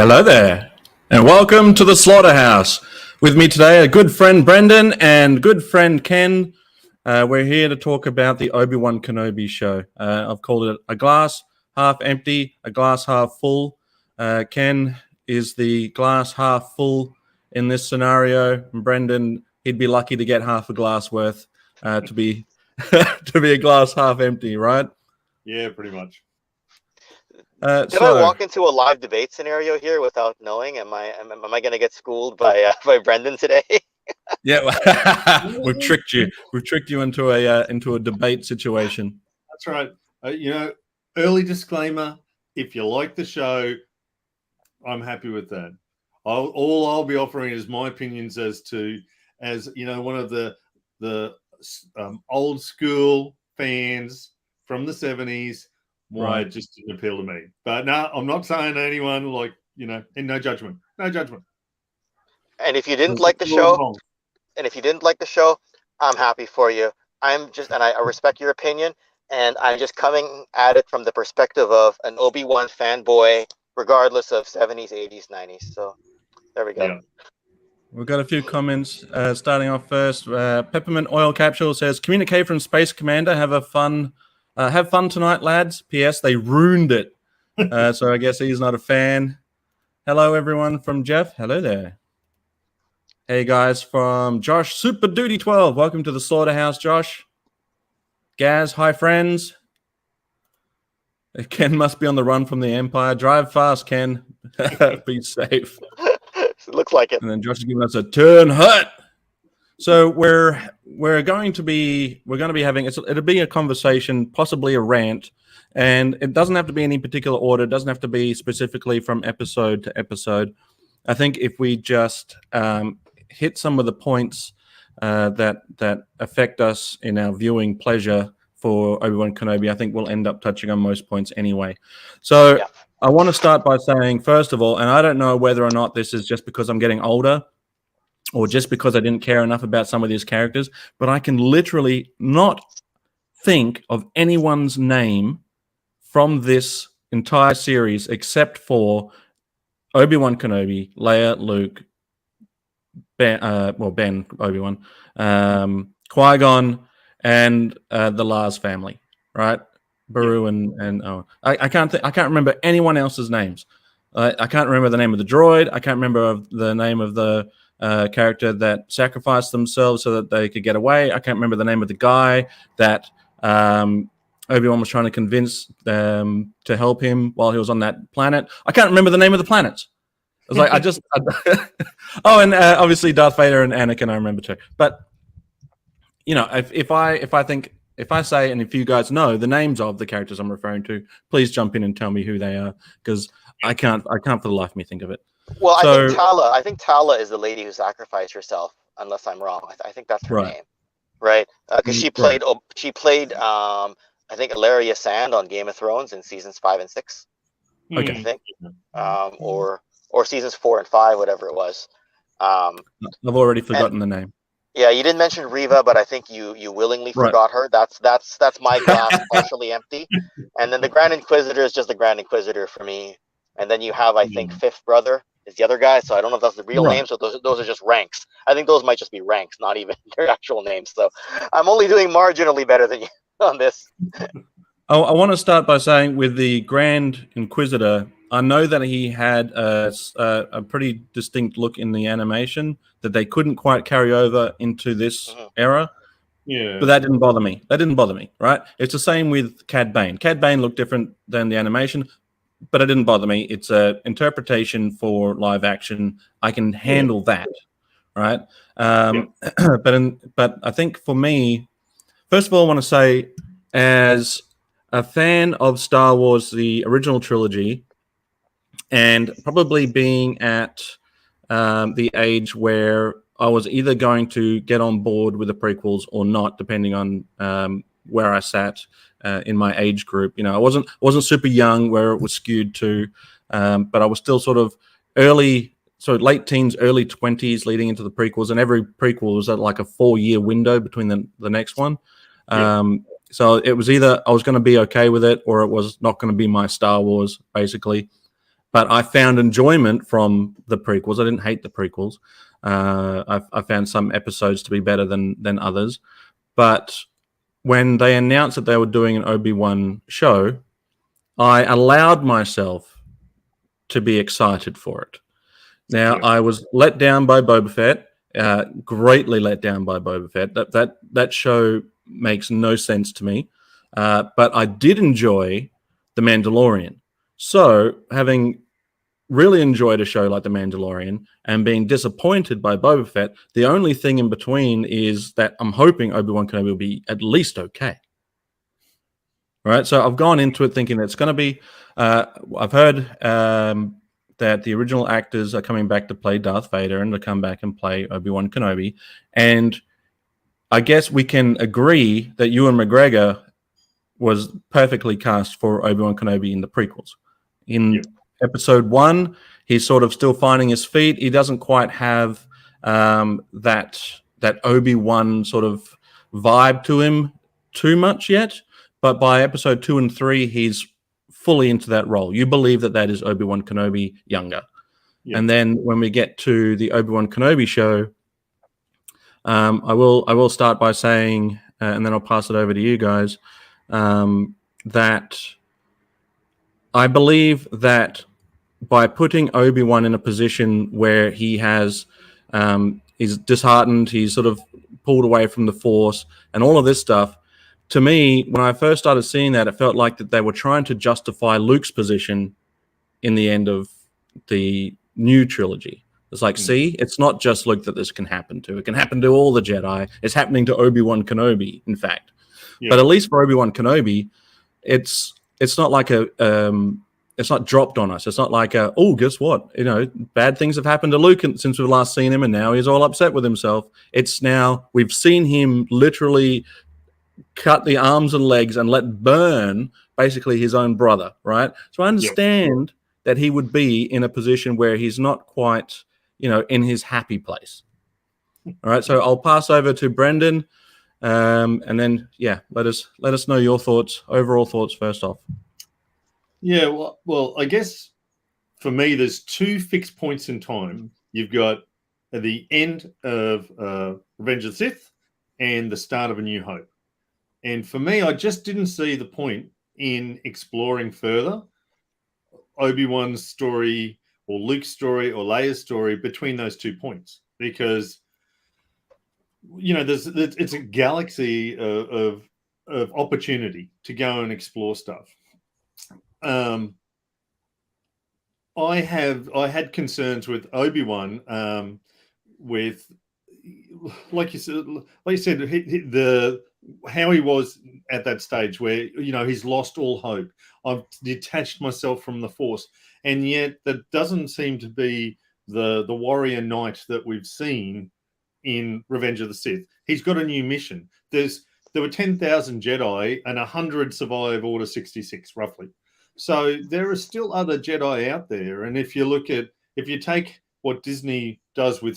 Hello there, and welcome to the Slaughterhouse. With me today, a good friend Brendan and good friend Ken. We're here to talk about the Obi-Wan Kenobi show. I've called it a glass half empty, a glass half full. Ken is the glass half full in this scenario. And Brendan, he'd be lucky to get half a glass worth to be to be a glass half empty, right? Yeah, pretty much. Did I walk into a live debate scenario here without knowing? Am I going to get schooled by Brendan today? Yeah, we've tricked you. We've tricked you into a debate situation. That's right. Early disclaimer: if you like the show, I'm happy with that. All I'll be offering is my opinions as one of the old school fans from the 70s. Why it just didn't appeal to me. But no, I'm not saying to anyone and no judgment. No judgment. And if you didn't like the show, I'm happy for you. I respect your opinion, and I'm just coming at it from the perspective of an Obi-Wan fanboy, regardless of 70s, 80s, 90s. So there we go. Yeah. We've got a few comments. Starting off first, Peppermint Oil Capsule says, "Communicate from Space Commander. Have fun tonight, lads. P.S. They ruined it." So I guess he's not a fan. Hello, everyone from Jeff. Hello there. Hey, guys, from Josh Super Duty 12. Welcome to the Slaughterhouse, Josh. Gazz, hi, friends. Ken must be on the run from the Empire. Drive fast, Ken. Be safe. It looks like it. And then Josh is giving us a turn hut. So we're going to be having it'll be a conversation, possibly a rant, and it doesn't have to be in any particular order. It doesn't have to be specifically from episode to episode. I think if we just hit some of the points that affect us in our viewing pleasure for Obi-Wan Kenobi, I think we'll end up touching on most points anyway. So yeah. I want to start by saying, first of all, and I don't know whether or not this is just because I'm getting older, or just because I didn't care enough about some of these characters, but I can literally not think of anyone's name from this entire series except for Obi-Wan Kenobi, Leia, Luke, Ben Obi-Wan, Qui-Gon, and the Lars family, right? Baru and Owen. I can't remember anyone else's names. I can't remember the name of the droid. I can't remember the name of the character that sacrificed themselves so that they could get away. I can't remember the name of the guy that Obi-Wan was trying to convince to help him while he was on that planet. I can't remember the name of the planets. I was like, and obviously Darth Vader and Anakin I remember too. But if I say, and if you guys know the names of the characters I'm referring to, please jump in and tell me who they are, because I can't for the life of me think of it. Well, I think Tala is the lady who sacrificed herself, unless I'm wrong. I think that's her name, right? Because she played I think Ilaria Sand on Game of Thrones in seasons 5 and 6. Okay. I think, or seasons 4 and 5, whatever it was. I've already forgotten the name. Yeah, you didn't mention Riva, but I think you willingly forgot her. That's my glass partially empty. And then the Grand Inquisitor is just the Grand Inquisitor for me. And then you have, I think, Fifth Brother is the other guy. So I don't know if that's the real name. So those are just ranks. I think those might just be ranks, not even their actual names. So I'm only doing marginally better than you on this. I want to start by saying with the Grand Inquisitor, I know that he had a pretty distinct look in the animation that they couldn't quite carry over into this era. Yeah. But that didn't bother me. Right? It's the same with Cad Bane. Cad Bane looked different than the animation, but it didn't bother me. It's an interpretation for live action. I can handle that, right? But I think for me, first of all, I want to say, as a fan of Star Wars, the original trilogy, and probably being at the age where I was either going to get on board with the prequels or not, depending on where I sat in my age group. I wasn't super young where it was skewed to, but I was still sort of late teens, early 20s leading into the prequels, and every prequel was at like a 4-year window between the next one. So it was either I was going to be okay with it or it was not going to be my Star Wars, basically. but I found enjoyment from the prequels. I didn't hate the prequels. I found some episodes to be better than others. But when they announced that they were doing an Obi-Wan show, I allowed myself to be excited for it. Now, I was let down by Boba Fett, greatly let down by Boba Fett. That show makes no sense to me. But I did enjoy The Mandalorian. So, having really enjoyed a show like The Mandalorian and being disappointed by Boba Fett, the only thing in between is that I'm hoping Obi-Wan Kenobi will be at least okay. All right, so I've gone into it thinking that it's going to be. I've heard that the original actors are coming back to play Darth Vader and to come back and play Obi-Wan Kenobi, and I guess we can agree that Ewan McGregor was perfectly cast for Obi-Wan Kenobi in the prequels. In Episode 1, he's sort of still finding his feet. He doesn't quite have that Obi-Wan sort of vibe to him too much yet. But by Episode 2 and 3, he's fully into that role. You believe that is Obi-Wan Kenobi younger. Yeah. And then when we get to the Obi-Wan Kenobi show, I will start by saying, and then I'll pass it over to you guys, that I believe that by putting Obi-Wan in a position where he has, he's disheartened, he's sort of pulled away from the Force and all of this stuff, to me, when I first started seeing that, it felt like that they were trying to justify Luke's position in the end of the new trilogy. It's like, see, it's not just Luke that this can happen to. It can happen to all the Jedi. It's happening to Obi-Wan Kenobi, in fact. Yeah. But at least for Obi-Wan Kenobi, it's not like it's not dropped on us. It's not like guess what? Bad things have happened to Luke since we've last seen him, and now he's all upset with himself. It's now we've seen him literally cut the arms and legs and let burn basically his own brother, right? So I understand that he would be in a position where he's not quite, in his happy place. All right, so I'll pass over to Brendan, and then let us know your overall thoughts first off. Yeah, well, I guess for me, there's two fixed points in time. You've got at the end of Revenge of the Sith and the start of A New Hope. And for me, I just didn't see the point in exploring further Obi-Wan's story or Luke's story or Leia's story between those 2 points, because it's a galaxy of opportunity to go and explore stuff. I had concerns with Obi-Wan, with like you said, how he was at that stage where he's lost all hope. I've detached myself from the Force, and yet that doesn't seem to be the warrior knight that we've seen in Revenge of the Sith. He's got a new mission. There were 10,000 Jedi and 100 survive Order 66 roughly. So there are still other Jedi out there, and if you take what Disney does with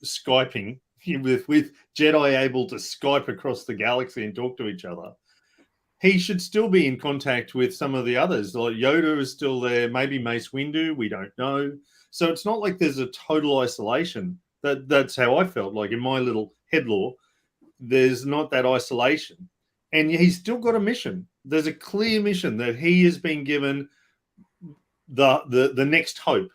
Skyping, with Jedi able to Skype across the galaxy and talk to each other, he should still be in contact with some of the others. Like Yoda is still there, maybe Mace Windu, we don't know. So it's not like there's a total isolation. That's how I felt. Like in my little head lore, there's not that isolation. And he's still got a mission. There's a clear mission that he has been given the next hope.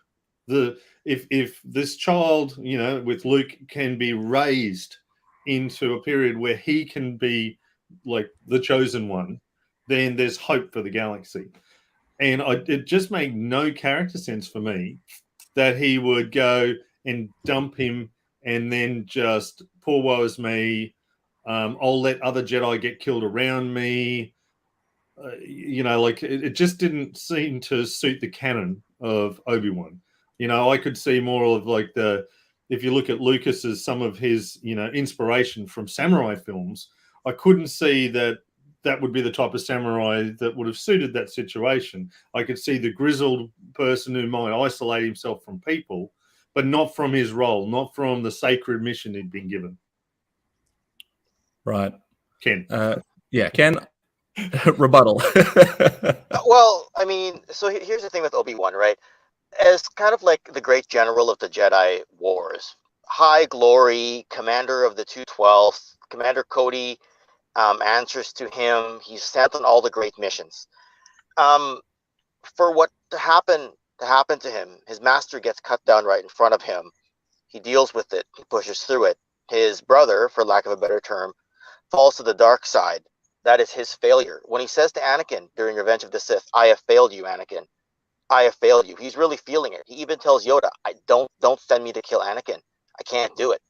If this child, with Luke, can be raised into a period where he can be like the chosen one, then there's hope for the galaxy. And it just made no character sense for me that he would go and dump him and then just, poor woe is me, I'll let other Jedi get killed around me. It just didn't seem to suit the canon of Obi-Wan. I could see more of like if you look at Lucas's, some of his, inspiration from samurai films, I couldn't see that would be the type of samurai that would have suited that situation. I could see the grizzled person who might isolate himself from people, but not from his role, not from the sacred mission he'd been given. Right. Ken. Ken, rebuttal. Well, I mean, so here's the thing with Obi-Wan, right? as kind of like the great general of the Jedi Wars, high glory, commander of the 212th, Commander Cody answers to him. He's sent on all the great missions. For what to happen to him, his master gets cut down right in front of him. He deals with it. He pushes through it. His brother, for lack of a better term, falls to the dark side. That is his failure. When he says to Anakin during Revenge of the Sith, "I have failed you, Anakin. I have failed you." He's really feeling it. He even tells Yoda, "I don't send me to kill Anakin. I can't do it."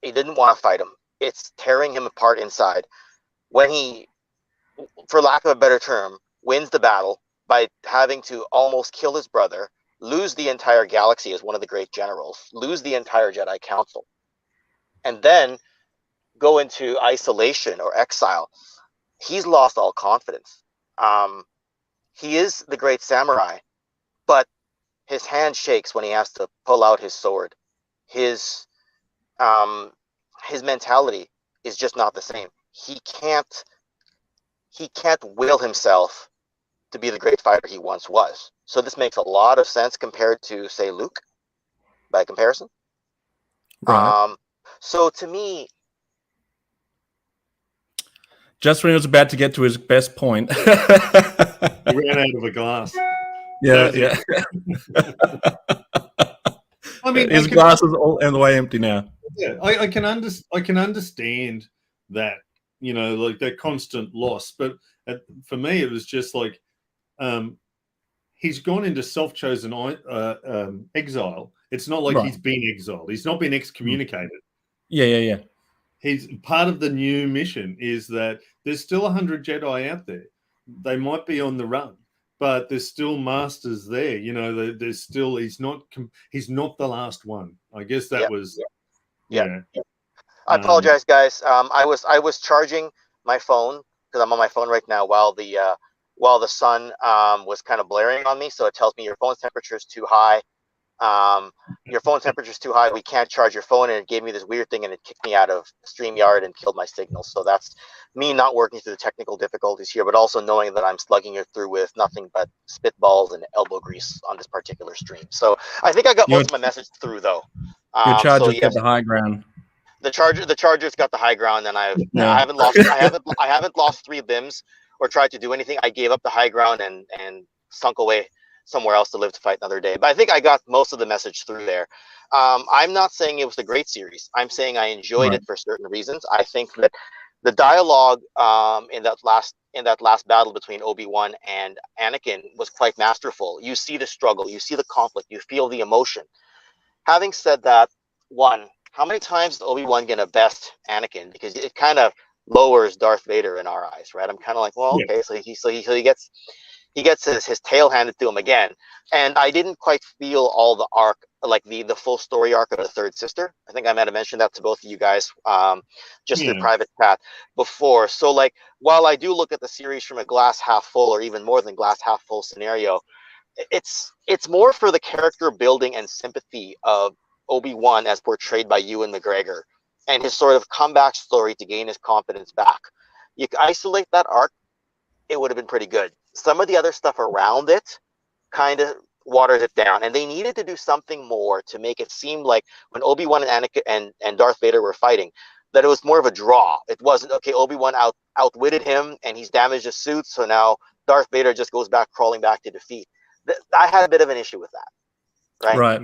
He didn't want to fight him. It's tearing him apart inside. When he, for lack of a better term, wins the battle by having to almost kill his brother, lose the entire galaxy as one of the great generals, lose the entire Jedi Council, and then go into isolation or exile, he's lost all confidence. He is the great samurai, but his hand shakes when he has to pull out his sword. His mentality is just not the same. He can't will himself to be the great fighter he once was. So this makes a lot of sense compared to, say, Luke, by comparison. Right. So to me, just when he was about to get to his best point, he ran out of a glass. Yeah. I mean, his glass is all in the way empty now. Yeah, I can understand that, like that constant loss, but for me, it was just like he's gone into self-chosen exile. It's not like he's been exiled. He's not been excommunicated. Yeah. He's part of the new mission is that there's still 100 Jedi out there. They might be on the run, but there's still masters there. There's still he's not the last one. I guess that was. Yeah. I apologize, guys. I was charging my phone because I'm on my phone right now while the sun was kind of blaring on me. So it tells me your phone's temperature is too high. Your phone temperature is too high. We can't charge your phone, and it gave me this weird thing, and it kicked me out of StreamYard and killed my signal. So that's me not working through the technical difficulties here, but also knowing that I'm slugging it through with nothing but spitballs and elbow grease on this particular stream. So I think I got most of my message through, though. Your charger's got the high ground. The charger's got the high ground, and I haven't lost 3 limbs or tried to do anything. I gave up the high ground and sunk away somewhere else to live to fight another day. But I think I got most of the message through there. I'm not saying it was a great series. I'm saying I enjoyed it for certain reasons. I think that the dialogue in that last battle between Obi-Wan and Anakin was quite masterful. You see the struggle, you see the conflict, you feel the emotion. Having said that, how many times is Obi-Wan gonna best Anakin? Because it kind of lowers Darth Vader in our eyes, right? I'm kind of like, well, okay, so he gets his tail handed to him again. And I didn't quite feel all the arc, like the full story arc of the third sister. I think I might have mentioned that to both of you guys just through private chat before. So like, while I do look at the series from a glass half full or even more than glass half full scenario, it's more for the character building and sympathy of Obi-Wan as portrayed by Ewan McGregor and his sort of comeback story to gain his confidence back. You isolate that arc, it would have been pretty good. Some of the other stuff around it kind of waters it down, and they needed to do something more to make it seem like when Obi-Wan and Anakin and Darth Vader were fighting, that it was more of a draw. It wasn't, okay, Obi-Wan outwitted him and he's damaged his suit, so now Darth Vader just goes back crawling back to defeat. I had a bit of an issue with that, right?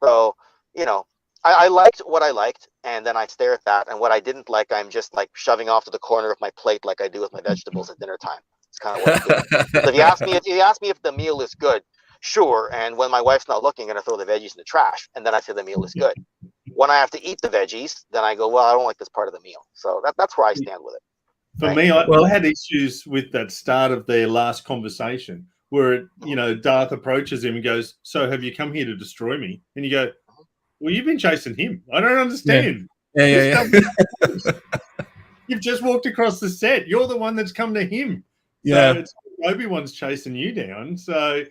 So, I liked what I liked, and then I stare at that, and what I didn't like, I'm just like shoving off to the corner of my plate like I do with my vegetables at dinner time. It's kind of what I do. So if you ask me if the meal is good, sure. And when my wife's not looking, I'm gonna throw the veggies in the trash, and then I say the meal is good. When I have to eat the veggies, then I go, well, I don't like this part of the meal. So that's where I stand with it. For me, I had issues with that start of their last conversation where, Darth approaches him and goes, "So have you come here to destroy me?" And you go, "Well, you've been chasing him. I don't understand." Yeah. You've just walked across the set. You're the one that's come to him. So it's Obi-Wan's chasing you down. So,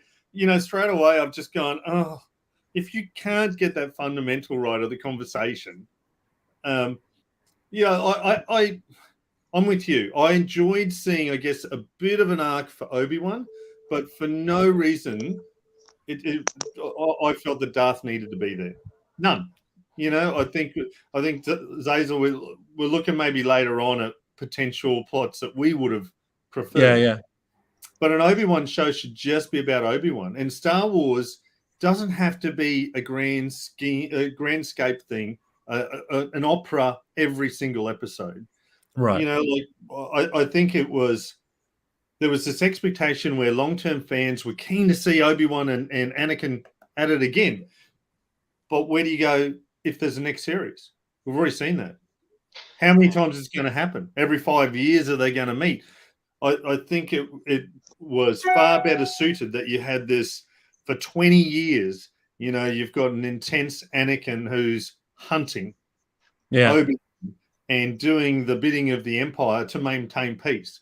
straight away I've just gone, oh, if you can't get that fundamental right of the conversation, I'm with you. I enjoyed seeing, I guess, a bit of an arc for Obi-Wan, but for no reason I felt that Darth needed to be there. None. You know, I think Zazel, we're looking maybe later on at potential plots that we would have preferred. Yeah. But an Obi-Wan show should just be about Obi-Wan. And Star Wars doesn't have to be a grandscape thing, an opera every single episode. Right. You know, like I think there was this expectation where long-term fans were keen to see Obi-Wan and Anakin at it again. But where do you go if there's a next series? We've already seen that. How many times is it going to happen? Every 5 years are they going to meet? I think it was far better suited that you had this for 20 years. You know, you've got an intense Anakin who's hunting Obi and doing the bidding of the Empire to maintain peace.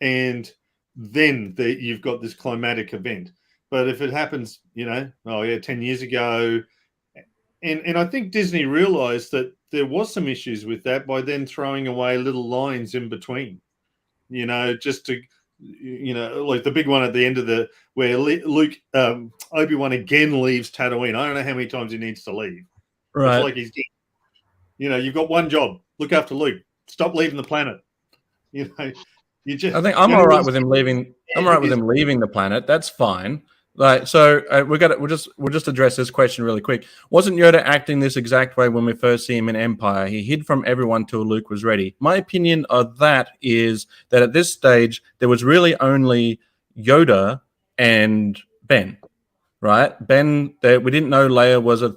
And then you've got this climatic event. But if it happens, 10 years ago, and I think Disney realized that there was some issues with that by then throwing away little lines in between, just to, like the big one at the end of where Luke, Obi-Wan again leaves Tatooine. I don't know how many times he needs to leave. Right. It's like he's, you've got one job, look after Luke, stop leaving the planet. I think I'm all right with him leaving. I'm all right with him leaving the planet. That's fine. Like, so we'll just address this question really quick. Wasn't Yoda acting this exact way when we first see him in Empire? He hid from everyone till Luke was ready. My opinion of that is that at this stage there was really only Yoda and Ben, right? Ben, we didn't know Leia was a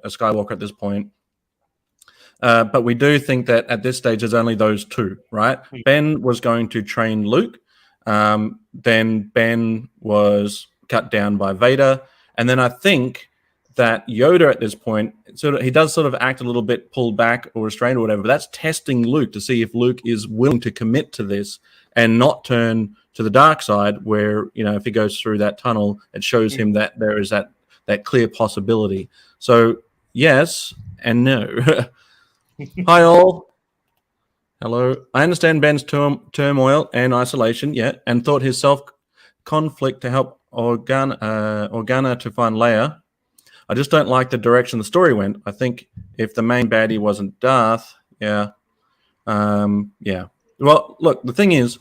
Skywalker at this point. But we do think that at this stage there's only those two, right? Ben was going to train Luke. Then Ben was cut down by Vader. And then I think that Yoda at this point, he does sort of act a little bit pulled back or restrained or whatever, but that's testing Luke to see if Luke is willing to commit to this and not turn to the dark side where, if he goes through that tunnel, it shows him that there is that clear possibility. So yes and no. Hi all. Hello. I understand Ben's turmoil and isolation, and thought his self-conflict to help Organa to find Leia. I just don't like the direction the story went. I think if the main baddie wasn't Darth, Well, look, the thing is,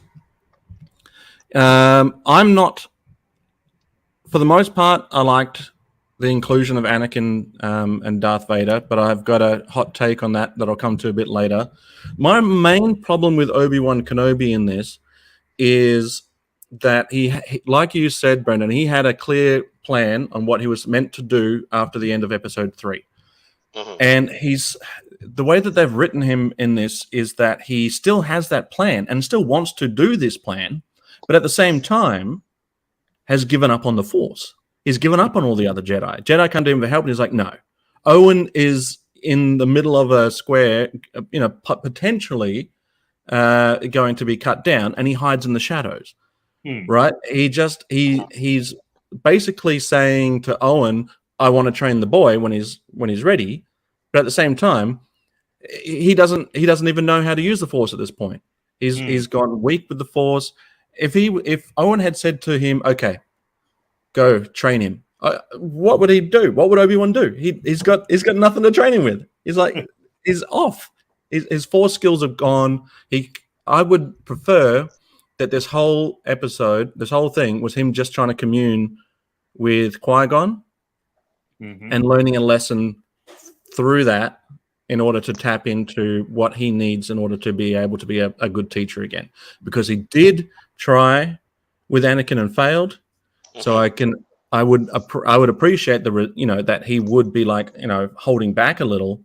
I'm not, for the most part, I liked the inclusion of Anakin and Darth Vader, but I've got a hot take on that I'll come to a bit later. My main problem with Obi-Wan Kenobi in this is that he, like you said, Brendan, he had a clear plan on what he was meant to do after the end of Episode 3. Mm-hmm. And the way that they've written him in this is that he still has that plan and still wants to do this plan, but at the same time has given up on the Force. He's given up on all the other Jedi. Jedi come to him for help, and he's like, no. Owen is in the middle of a square, potentially going to be cut down, and he hides in the shadows, right? He's basically saying to Owen, I want to train the boy when he's ready, but at the same time, he doesn't even know how to use the Force at this point. He's gone weak with the Force. If Owen had said to him, okay, go train him, what would he do? What would Obi-Wan do? He's got nothing to train him with. He's like, he's off. His Force skills have gone. I would prefer that this whole episode, this whole thing, was him just trying to commune with Qui-Gon and learning a lesson through that in order to tap into what he needs in order to be able to be a good teacher again. Because he did try with Anakin and failed. So I would appreciate that he would be like, holding back a little.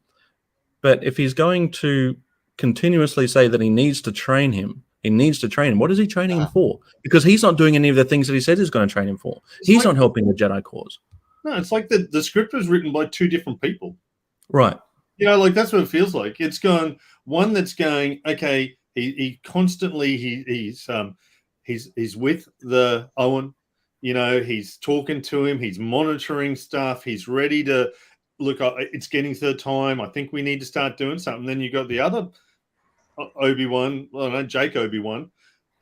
But if he's going to continuously say that he needs to train him, what is he training him for? Because he's not doing any of the things that he said he's going to train him for. He's not helping the Jedi cause. No, it's like the script was written by two different people. Right. That's what it feels like. It's gone one that's going, okay, he constantly he's with the Owen. He's talking to him. He's monitoring stuff. He's ready to look. It's getting to the time. I think we need to start doing something. Then you got the other Obi-Wan, Jake Obi-Wan,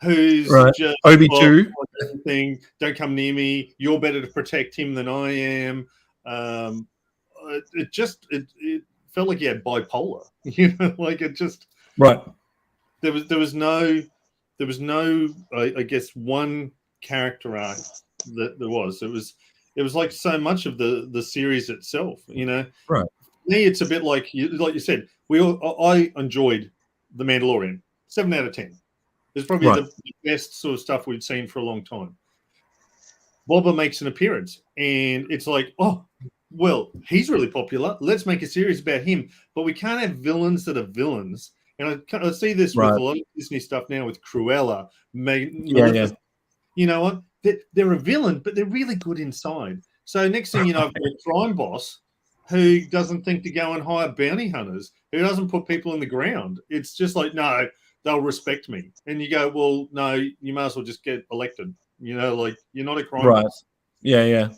who's right. just Obi-2. Thing, don't come near me. You're better to protect him than I am. It felt like he had bipolar. Like it just right. There was no I guess one character arc that there was. It was like so much of the series itself. Right. For me, it's a bit like you said. I enjoyed The Mandalorian. 7 out of 10. It's probably the best sort of stuff we've seen for a long time. Boba makes an appearance, and it's like, oh, well, he's really popular. Let's make a series about him. But we can't have villains that are villains. And I see this with a lot of Disney stuff now with Cruella. Yeah. You know what? They're a villain, but they're really good inside. So next thing you know, I've got a crime boss who doesn't think to go and hire bounty hunters, who doesn't put people in the ground. It's just like, no, they'll respect me. And you go, well, no, you might as well just get elected. Like you're not a crime boss. Yeah.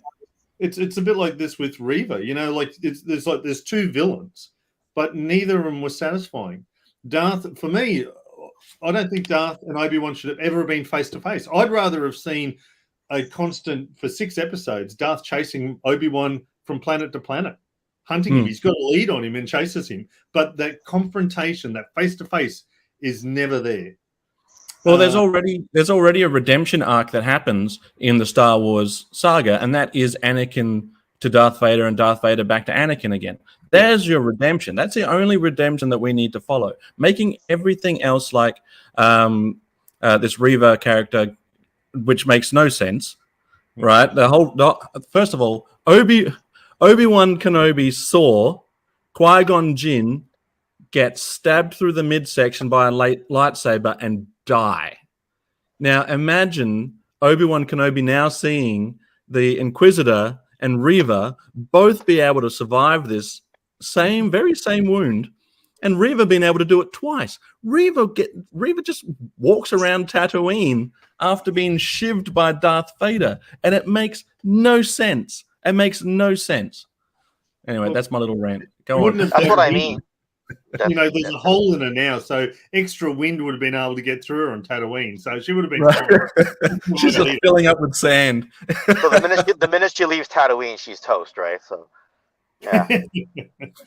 It's a bit like this with Reva. Like there's two villains, but neither of them were satisfying. Darth, for me, I don't think Darth and Obi-Wan should have ever been face to face. I'd rather have seen a constant for 6 episodes, Darth chasing Obi-Wan from planet to planet, hunting him. He's got a lead on him and chases him, but that confrontation, that face to face, is never there. Well, there's already a redemption arc that happens in the Star Wars saga, and that is Anakin to Darth Vader and Darth Vader back to Anakin again. There's your redemption. That's the only redemption that we need to follow. Making everything else like this Reva character, which makes no sense, right? First of all, Obi-Wan Kenobi saw Qui-Gon Jinn get stabbed through the midsection by a lightsaber and die. Now imagine Obi-Wan Kenobi now seeing the Inquisitor and Reva both be able to survive this very same wound, and Reva being able to do it twice. Reva just walks around Tatooine after being shivved by Darth Vader, and it makes no sense. Anyway, that's my little rant. Go on. That's what I mean. There's a hole in her now, so extra wind would have been able to get through her on Tatooine. So she would have been fine. She's just filling up with sand. So the minute she leaves Tatooine, she's toast, right? So yeah.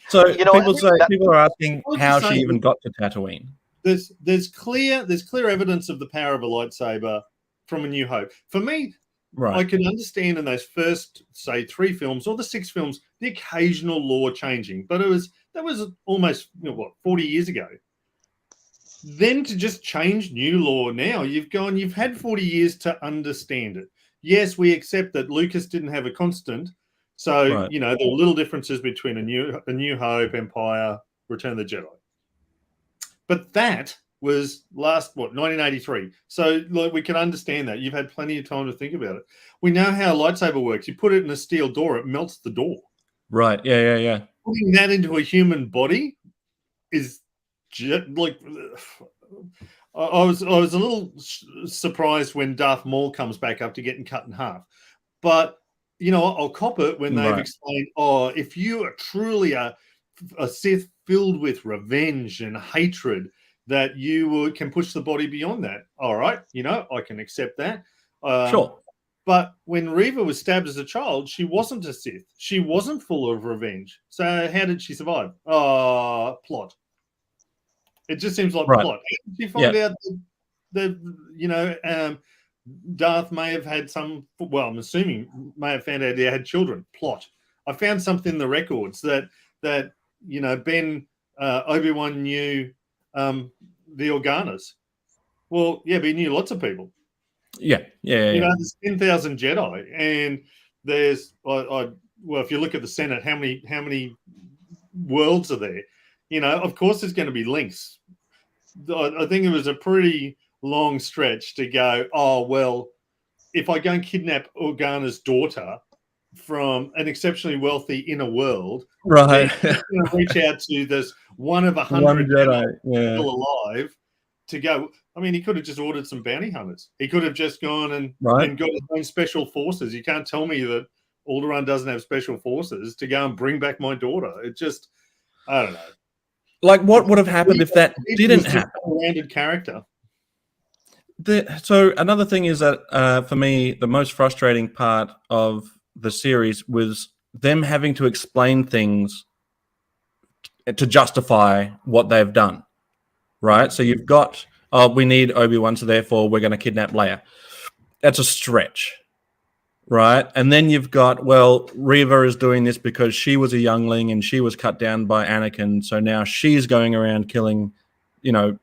So people are asking how she even got to Tatooine. There's clear evidence of the power of a lightsaber from A New Hope. For me, I can understand in those first, say, 3 films or the 6 films, the occasional lore changing, but that was almost 40 years ago. Then to just change new lore now, you've had 40 years to understand it. Yes, we accept that Lucas didn't have a constant, so there were little differences between A New Hope, Empire, Return of the Jedi. But that was 1983. So we can understand that. You've had plenty of time to think about it. We know how a lightsaber works. You put it in a steel door, it melts the door. Right. Yeah. Putting that into a human body is like. I was a little surprised when Darth Maul comes back after getting cut in half, but I'll cop it when they've explained. Oh, if you are truly a Sith filled with revenge and hatred, that you can push the body beyond that. All right, I can accept that. Sure. But when Reva was stabbed as a child, she wasn't a Sith. She wasn't full of revenge. So how did she survive? Plot. It just seems like plot. How did she find out that Darth may have had some, well, I'm assuming may have found out he had children. Plot. I found something in the records that Ben Obi-Wan knew the Organas. Well, yeah, but he knew lots of people. Yeah. There's 10,000 Jedi, and there's if you look at the Senate, how many worlds are there? Of course, there's going to be links. I think it was a pretty long stretch to go, oh well, if I go and kidnap Organa's daughter from an exceptionally wealthy inner world, right? Reach out to this one of 100 Jedi still alive to go. I mean, he could have just ordered some bounty hunters. He could have just gone and got his own special forces. You can't tell me that Alderaan doesn't have special forces to go and bring back my daughter. It just, I don't know. Like, what would have happened if that didn't happen? A rounded character. So another thing is that for me, the most frustrating part of the series was them having to explain things to justify what they've done, right? So you've got, we need Obi-Wan, so therefore we're going to kidnap Leia. That's a stretch, right? And then you've got, well, Reva is doing this because she was a youngling and she was cut down by Anakin, so now she's going around killing,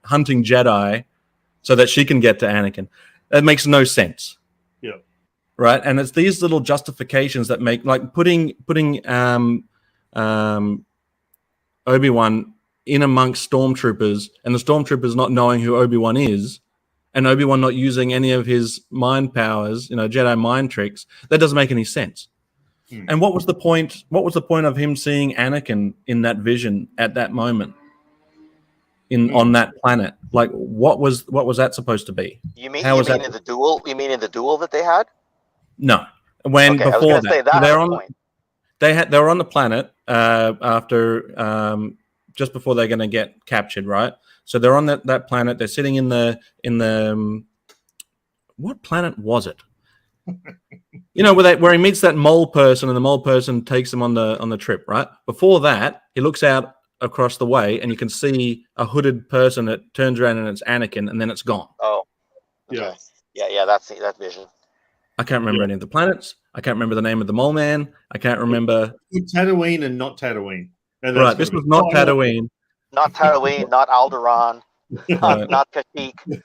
hunting Jedi so that she can get to Anakin. That makes no sense. Yeah. Right? And it's these little justifications that make, like, putting Obi-Wan in amongst stormtroopers and the stormtroopers not knowing who Obi-Wan is and Obi-Wan not using any of his mind powers, Jedi mind tricks. That doesn't make any sense. And what was the point? What was the point of him seeing Anakin in that vision at that moment? On that planet, like what was that supposed to be? You mean in the duel? You mean in the duel that they had? No, before that, they were on the planet after just before they're going to get captured, right? So they're on that planet. They're sitting in the what planet was it? Where he meets that mole person, and the mole person takes him on the trip, right? Before that, he looks out across the way and you can see a hooded person that turns around and it's Anakin, and then it's gone. Oh, okay. Yeah. That's vision. I can't remember any of the planets. I can't remember the name of the mole man. I can't remember. Tatooine and not Tatooine. Right, this was not Tatooine. Not Tatooine, not Alderaan, not Kashyyyk.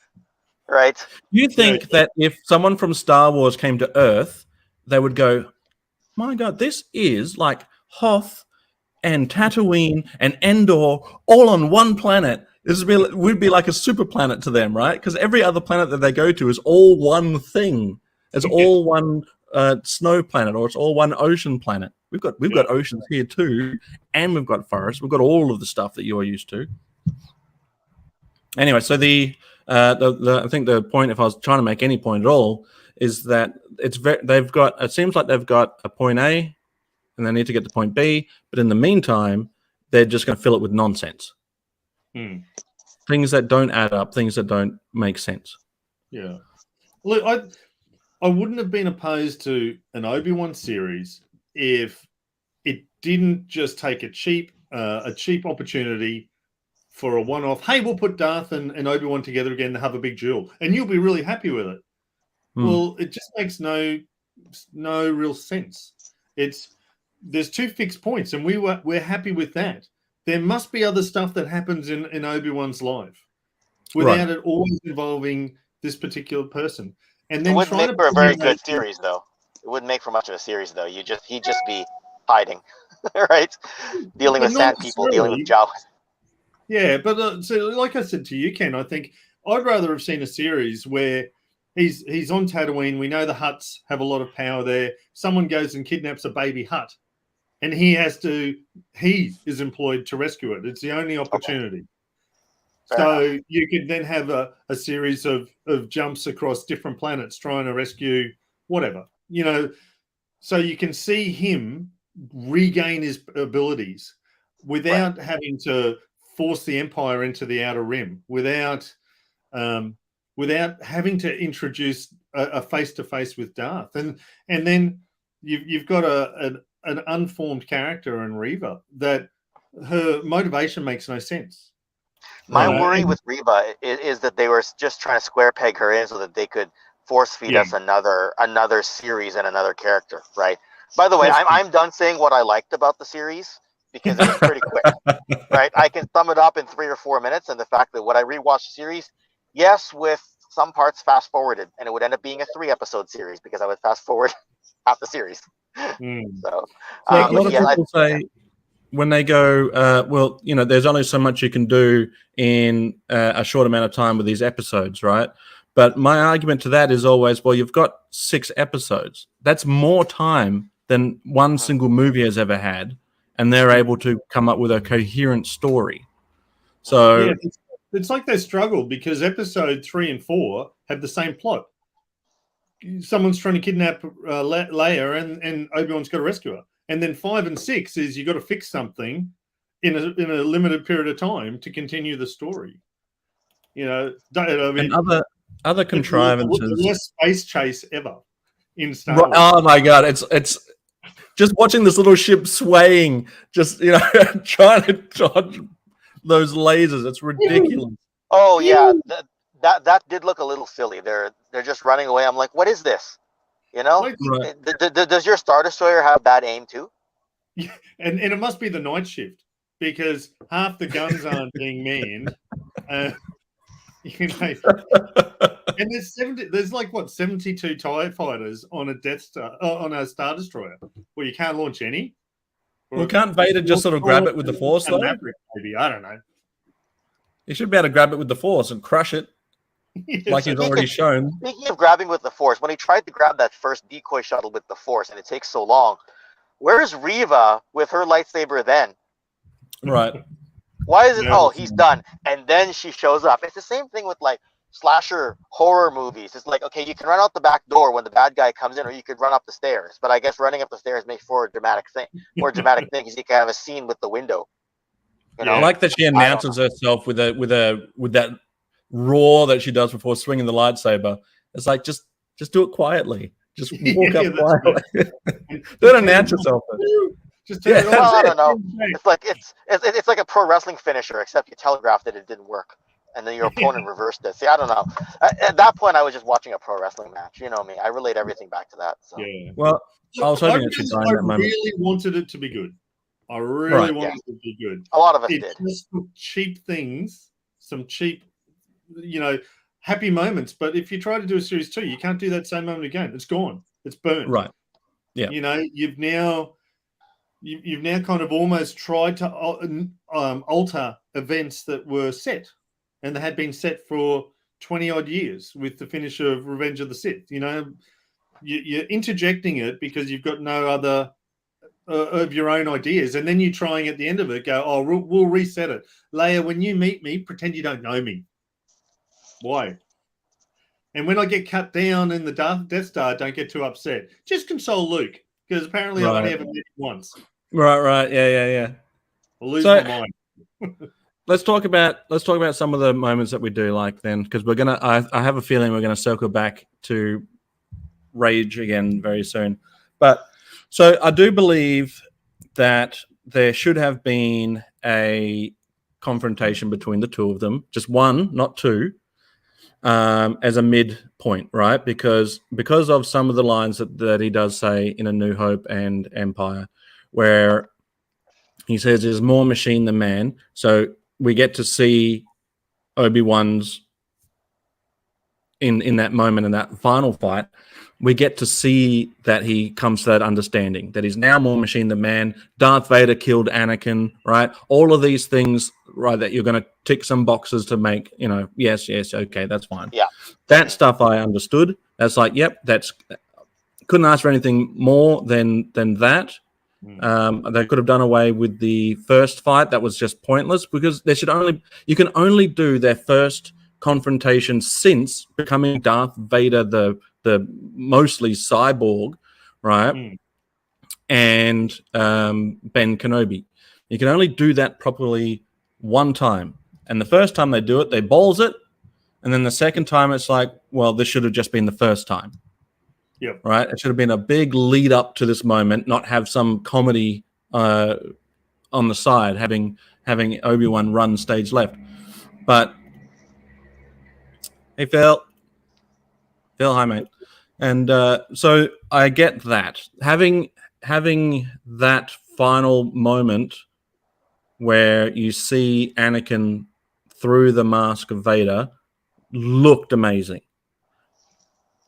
Right. You think that if someone from Star Wars came to Earth, they would go, "My God, this is like Hoth and Tatooine and Endor all on one planet." This would be like a super planet to them, right? Because every other planet that they go to is all one thing. It's all one snow planet, or it's all one ocean planet. We've got oceans here too, and we've got forests. We've got all of the stuff that you're used to. Anyway, so I think the point, if I was trying to make any point at all, is that it seems like they've got a point A, and they need to get to point B, but in the meantime, they're just going to fill it with nonsense. Things that don't add up, things that don't make sense. Yeah. Look, I wouldn't have been opposed to an Obi-Wan series if it didn't just take a cheap opportunity for a one-off. Hey, we'll put Darth and Obi-Wan together again to have a big duel, and you'll be really happy with it. Well, it just makes no real sense. There's two fixed points, and we're happy with that. There must be other stuff that happens in Obi-Wan's life without it always involving this particular person. And then it wouldn't make for a very good series, though. It wouldn't make for much of a series, though. He'd just be hiding, right? Dealing with sand people, dealing with Chow. Yeah, but so like I said to you, Ken, I think I'd rather have seen a series where he's on Tatooine. We know the Hutts have a lot of power there. Someone goes and kidnaps a baby Hutt, and he is employed to rescue it. It's the only opportunity. Okay. So you could then have a series of jumps across different planets trying to rescue whatever, so you can see him regain his abilities without having to force the Empire into the Outer Rim, without having to introduce a face-to-face with Darth. And then you've got an unformed character in Reva that her motivation makes no sense. My worry with Reva is that they were just trying to square peg her in so that they could force feed us another series and another character, right? By the way, I'm done saying what I liked about the series because it was pretty quick, right? I can sum it up in 3 or 4 minutes, and the fact that when I rewatched the series, yes, with some parts fast forwarded, and it would end up being a 3-episode series because I would fast forward half the series. So a lot of people say, when they go, there's only so much you can do in a short amount of time with these episodes, right? But my argument to that is always, well, you've got 6 episodes. That's more time than one single movie has ever had, and they're able to come up with a coherent story. So it's like they struggle because episode 3 and 4 have the same plot. Someone's trying to kidnap Leia, and Obi-Wan's got to rescue her. And then 5 and 6 is you got to fix something in a limited period of time to continue the story. other contrivances. The worst space chase ever in Star Wars. Oh my god, it's just watching this little ship swaying, just trying to dodge those lasers. It's ridiculous. Oh yeah, that did look a little silly. They're just running away. I'm like, what is this? Right. Does your Star Destroyer have bad aim too? Yeah, and it must be the night shift because half the guns aren't being manned. And there's like 72 TIE fighters on a Death Star on a Star Destroyer where you can't launch any. Well, can't Vader just sort of grab it with the Force though? Maverick, maybe, I don't know. He should be able to grab it with the Force and crush it, like he's already shown. Speaking of grabbing with the Force, when he tried to grab that first decoy shuttle with the Force, and it takes so long, where's Reva with her lightsaber then? Right. Why is it? Oh, he's done, and then she shows up. It's the same thing with like slasher horror movies. It's like, okay, you can run out the back door when the bad guy comes in, or you could run up the stairs. But I guess running up the stairs makes for a dramatic thing. More dramatic thing is you can have a scene with the window. I like that she announces herself with that roar that she does before swinging the lightsaber. It's like just do it quietly. Just walk up quietly. Don't announce yourself. Just I don't know. It's like a pro wrestling finisher, except you telegraphed that it didn't work, and then your opponent reversed it. See, I don't know. At that point, I was just watching a pro wrestling match. You know me. I relate everything back to that. So. Yeah. Well, I was hoping that I really wanted it to be good. I really wanted it to be good. A lot of us did. Just cheap things, some cheap, happy moments. But if you try to do a series 2, you can't do that same moment again. It's gone. It's burnt. Right. Yeah. You've now kind of almost tried to alter events that were set, and they had been set for 20 odd years with the finish of Revenge of the Sith. You're interjecting it because you've got no other of your own ideas, and then you're trying at the end of it go, oh, we'll reset it. Leia, when you meet me, pretend you don't know me. Why? And when I get cut down in the Death Star, don't get too upset. Just console Luke, because apparently I've only ever met him once. Right. Yeah. I'll lose my mind. Let's talk about some of the moments that we do like then, because I have a feeling we're gonna circle back to Rage again very soon. But so I do believe that there should have been a confrontation between the two of them, just one, not two, as a midpoint, right? Because of some of the lines that he does say in A New Hope and Empire, where he says there's more machine than man. So we get to see Obi-Wan's in that moment, in that final fight, we get to see that he comes to that understanding that he's now more machine than man. Darth Vader killed Anakin, right? All of these things, right, that you're going to tick some boxes to make, yes, okay, that's fine. Yeah. That stuff I understood. That's like, yep, couldn't ask for anything more than that. They could have done away with the first fight. That was just pointless because you can only do their first confrontation since becoming Darth Vader, the mostly cyborg, right? And Ben Kenobi. You can only do that properly one time. And the first time they do it, they balls it. And then the second time it's like, well, this should have just been the first time. Yep. Right? It should have been a big lead up to this moment, not have some comedy on the side, having Obi-Wan run stage left. But hey, Phil, hi, mate. And so I get that. Having that final moment where you see Anakin through the mask of Vader looked amazing.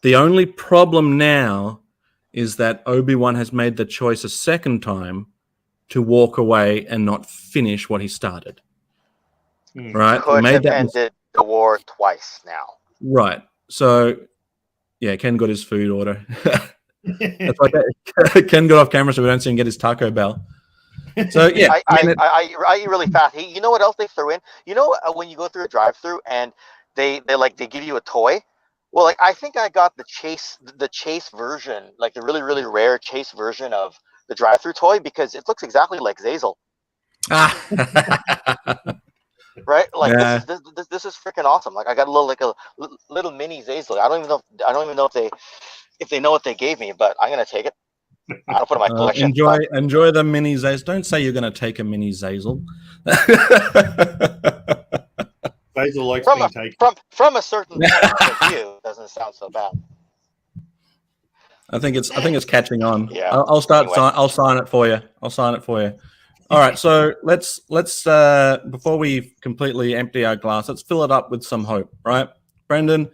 The only problem now is that Obi-Wan has made the choice a second time to walk away and not finish what he started. Right? Could have ended the war twice now. Right. So, yeah, Ken got his food order. That's like that. Ken got off camera so we don't see him get his Taco Bell. So, yeah. I eat really fast. You know what else they threw in? When you go through a drive-through and they give you a toy? Well, like I think I got the chase version, like the really, really rare chase version of the drive-through toy because it looks exactly like Zazel. Right? Like this is freaking awesome. Like I got a little mini Zazel. I don't even know if they know what they gave me, but I'm gonna take it. I'll put it in my collection. Enjoy the mini Zazel. Don't say you're going to take a mini Zazel. Basil likes being taken. From a certain point of view, doesn't sound so bad. I think it's catching on. Yeah. I'll start. Anyway. I'll sign it for you. All right. So let's before we completely empty our glass, let's fill it up with some hope. Right, Brendan,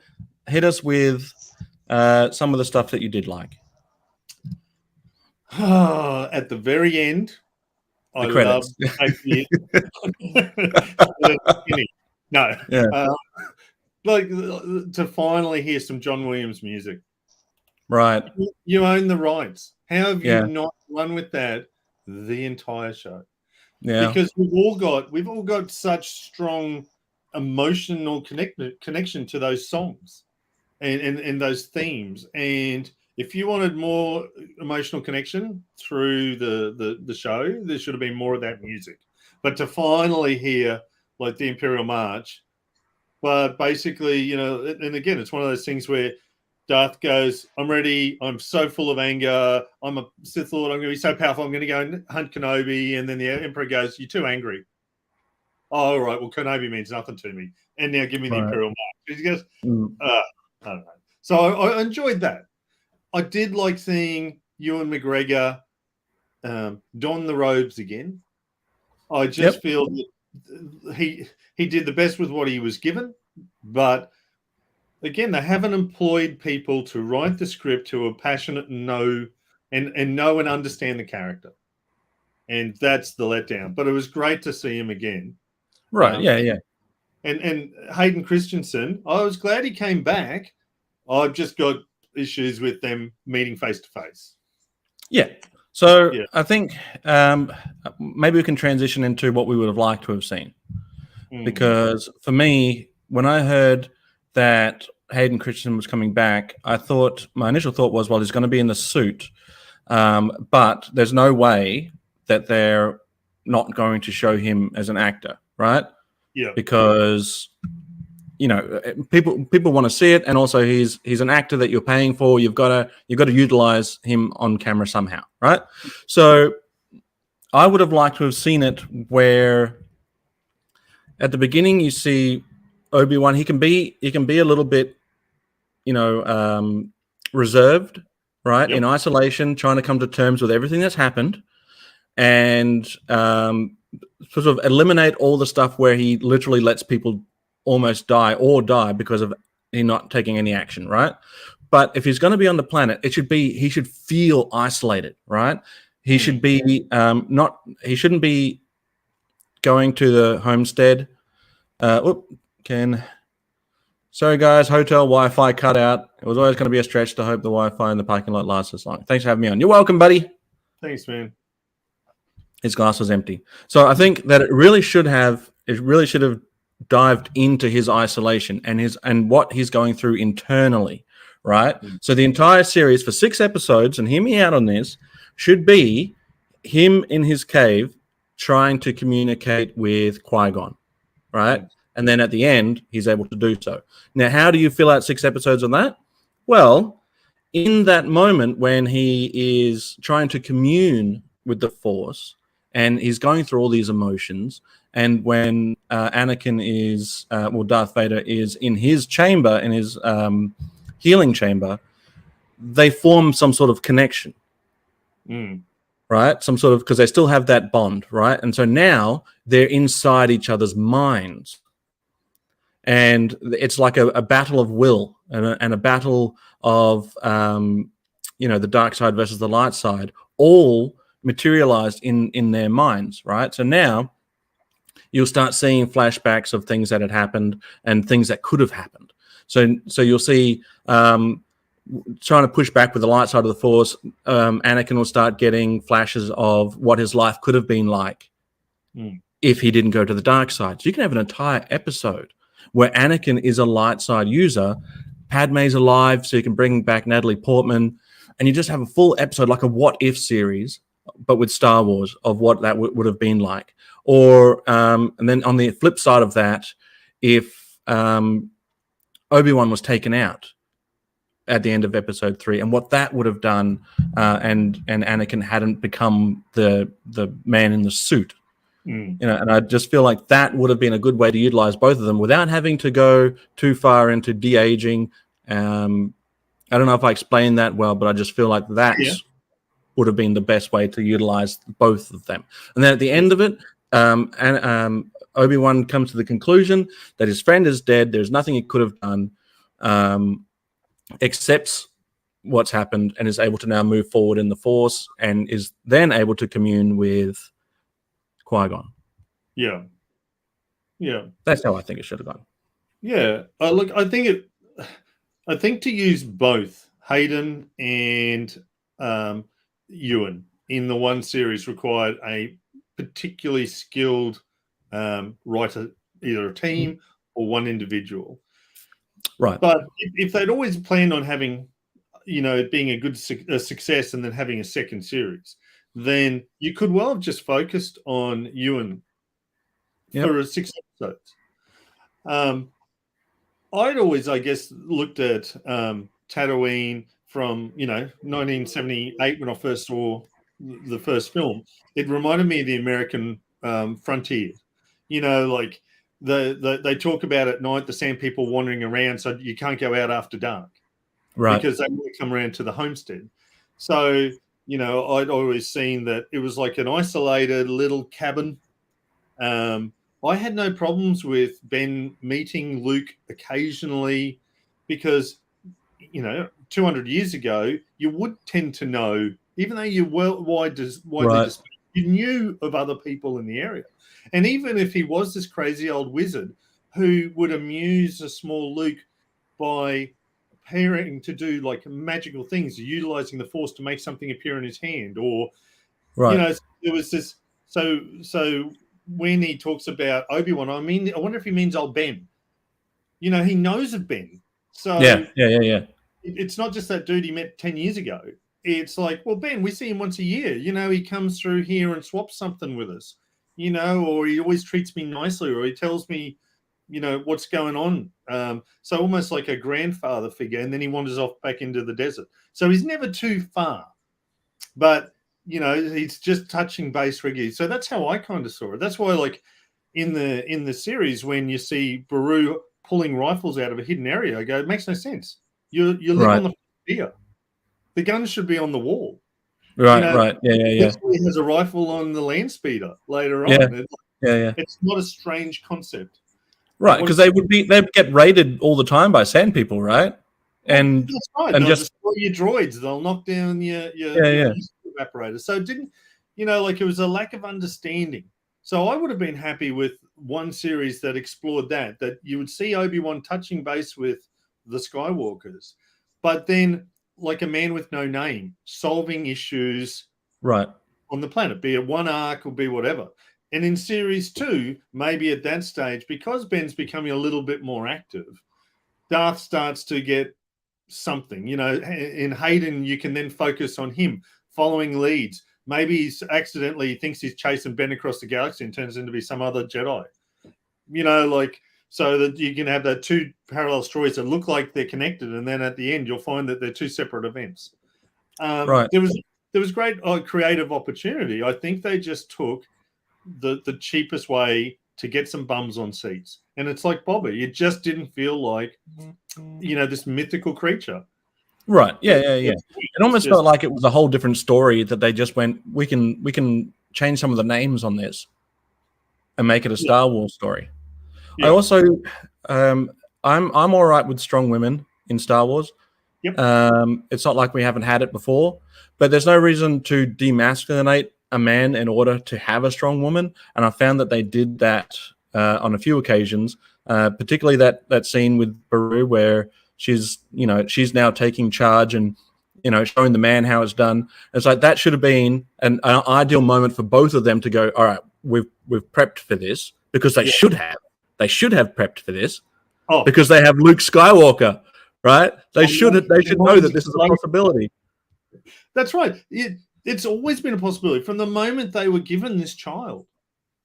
hit us with some of the stuff that you did like. At the very end, I love no, yeah. Like to finally hear some John Williams music. Right, you own the rights. How have you not run with that the entire show? Yeah, because we've all got such strong emotional connection to those songs and those themes. And if you wanted more emotional connection through the show, there should have been more of that music. But to finally hear like the Imperial March, but basically, and again, it's one of those things where Darth goes, I'm ready. I'm so full of anger. I'm a Sith Lord. I'm going to be so powerful. I'm going to go and hunt Kenobi. And then the Emperor goes, you're too angry. Oh, all right. Well, Kenobi means nothing to me. And now give me the Imperial March. He goes, I don't know. So I enjoyed that. I did like seeing Ewan McGregor don the robes again. I just feel that he did the best with what he was given. But again, they haven't employed people to write the script who are passionate and know and understand the character. And that's the letdown. But it was great to see him again. Right, yeah. And Hayden Christensen, I was glad he came back. I've just got issues with them meeting face to face. Yeah. So I think maybe we can transition into what we would have liked to have seen. Because for me, when I heard that Hayden Christensen was coming back, my initial thought was, well, he's going to be in the suit, but there's no way that they're not going to show him as an actor, right? Yeah. Because people want to see it, and also he's an actor that you're paying for. You've got to utilize him on camera somehow, right? So I would have liked to have seen it where at the beginning you see Obi-Wan. He can be a little bit, reserved, right? In isolation, trying to come to terms with everything that's happened, and sort of eliminate all the stuff where he literally lets people almost die because of him not taking any action, right? But if he's going to be on the planet, he should feel isolated, right? He should be he shouldn't be going to the homestead. Sorry guys, hotel Wi-Fi cut out. It was always going to be a stretch to hope the Wi-Fi in the parking lot lasts as long. Thanks for having me on. You're welcome, buddy. Thanks, man. His glass was empty. So I think that it really should have dived into his isolation and what he's going through internally, right? So the entire series for 6 episodes, and hear me out on this, should be him in his cave trying to communicate with Qui-Gon, right? And then at the end, he's able to do so. Now, how do you fill out 6 episodes on that? Well, in that moment when he is trying to commune with the Force and he's going through all these emotions, and when Darth Vader is in his chamber, in his healing chamber, they form some sort of connection, right? Some sort of, because they still have that bond, right? And so now they're inside each other's minds. And it's like a battle of will and a battle of, the dark side versus the light side, all materialized in their minds, right? So now you'll start seeing flashbacks of things that had happened and things that could have happened. So you'll see trying to push back with the light side of the Force, Anakin will start getting flashes of what his life could have been like if he didn't go to the dark side. So you can have an entire episode where Anakin is a light side user, Padme's alive, so you can bring back Natalie Portman, and you just have a full episode, like a what-if series, but with Star Wars, of what that would have been like. Or and then on the flip side of that, if Obi-Wan was taken out at the end of episode 3, and what that would have done, and Anakin hadn't become the man in the suit. You know, and I just feel like that would have been a good way to utilize both of them without having to go too far into de-aging. I don't know if I explained that well, but I just feel like that would have been the best way to utilize both of them. And then at the end of it, Obi-Wan comes to the conclusion that his friend is dead. There's nothing he could have done. Accepts what's happened and is able to now move forward in the Force and is then able to commune with Qui-Gon. Yeah. That's how I think it should have gone. Yeah. Look, I think to use both Hayden and Ewan in the one series required a particularly skilled writer, either a team or one individual. Right. But if they'd always planned on having, it being a success and then having a second series, then you could well have just focused on Ewan for 6 episodes. I'd always, I guess, looked at Tatooine from, 1978 when I first saw the first film. It reminded me of the American frontier. Like they talk about at night the sand people wandering around, so you can't go out after dark, right? Because they want to come around to the homestead. So I'd always seen that it was like an isolated little cabin. I had no problems with Ben meeting Luke occasionally because 200 years ago you would tend to know, even though you're widely dispersed, you knew of other people in the area. And even if he was this crazy old wizard who would amuse a small Luke by appearing to do like magical things, utilizing the Force to make something appear in his hand, or there was this. So when he talks about Obi-Wan, I wonder if he means old Ben. He knows of Ben. So yeah. It's not just that dude he met 10 years ago. It's like, well, Ben, we see him once a year. He comes through here and swaps something with us. Or he always treats me nicely, or he tells me, what's going on. So almost like a grandfather figure, and then he wanders off back into the desert. So he's never too far, but he's just touching base regularly. So that's how I kind of saw it. That's why, like in the series, when you see Beru pulling rifles out of a hidden area, I go, it makes no sense. You live on the frontier. The gun should be on the wall. Right. Yeah. He has a rifle on the land speeder later on. It's not a strange concept. Right, because they'd get raided all the time by sand people, right? And that's right. And they'll just destroy your droids. They'll knock down your evaporator. So it didn't, it was a lack of understanding. So I would have been happy with one series that explored that you would see Obi-Wan touching base with the Skywalkers, but then like a man with no name, solving issues on the planet, be it one arc or be whatever. And in series 2, maybe at that stage, because Ben's becoming a little bit more active, Darth starts to get something. In Hayden, you can then focus on him following leads. Maybe he thinks he's chasing Ben across the galaxy and turns into be some other Jedi. So that you can have the two parallel stories that look like they're connected, and then at the end you'll find that they're two separate events. There was great creative opportunity. I think they just took the cheapest way to get some bums on seats, and it's like Bobby. It just didn't feel like this mythical creature. Right. Yeah. It almost felt like it was a whole different story that they just went, we can change some of the names on this and make it a Star Wars story. Yeah. I also, I'm all right with strong women in Star Wars. Yep. It's not like we haven't had it before, but there's no reason to demasculinate a man in order to have a strong woman. And I found that they did that on a few occasions, particularly that scene with Beru where she's now taking charge and showing the man how it's done. It's like that should have been an ideal moment for both of them to go, all right, we've prepped for this, because they should have. They should have prepped for this because they have Luke Skywalker, right? They should know that this is a possibility. That's right. It's always been a possibility from the moment they were given this child.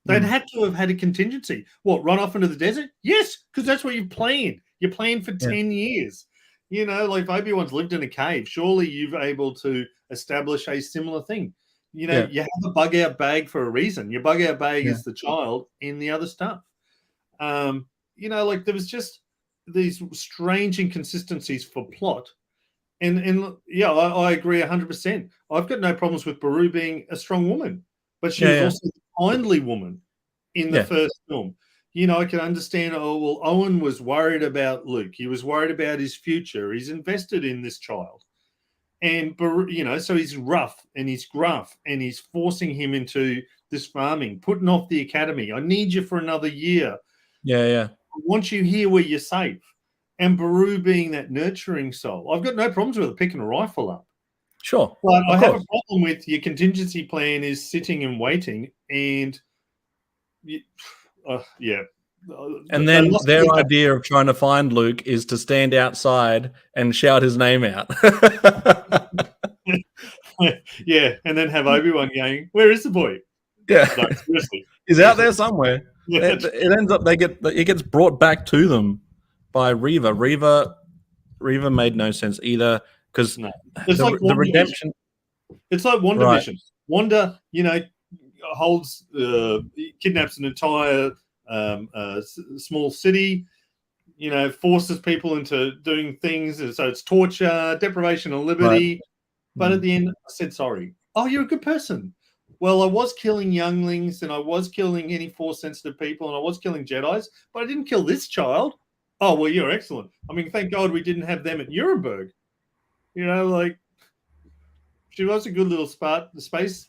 They'd had to have had a contingency. What, run off into the desert? Yes, because that's what you've planned. You plan for 10 years. You know, like if Obi-Wan's lived in a cave, surely you've able to establish a similar thing. You know, you have a bug-out bag for a reason. Your bug-out bag is the child in the other stuff. You know, like there was just these strange inconsistencies for plot. And yeah, I agree 100%. I've got no problems with Beru being a strong woman, but she was also a kindly woman in the first film. You know, I can understand, Owen was worried about Luke. He was worried about his future. He's invested in this child. And, you know, so he's rough and he's gruff and he's forcing him into this farming, putting off the academy. I need you for another year. I want you here where you're safe. And Beru being that nurturing soul. I've got no problems with her picking a rifle up. Sure. But I have a problem with your contingency plan is sitting and waiting. And, And then their idea of trying to find Luke is to stand outside and shout his name out. And then have Obi-Wan going, "Where is the boy?" No, seriously. He's out there somewhere. It ends up it gets brought back to them by Reva. Reva made no sense either because the redemption. It's like WandaVision. Right. Wanda, you know, kidnaps an entire small city, you know, forces people into doing things, and so it's torture, deprivation of liberty. Right. But at the end, I said sorry. Oh, you're a good person. Well, I was killing younglings, and I was killing any Force-sensitive people, and I was killing Jedis, but I didn't kill this child. Oh, well, you're excellent. I mean, thank God we didn't have them at Nuremberg. You know, like, she was a good little space,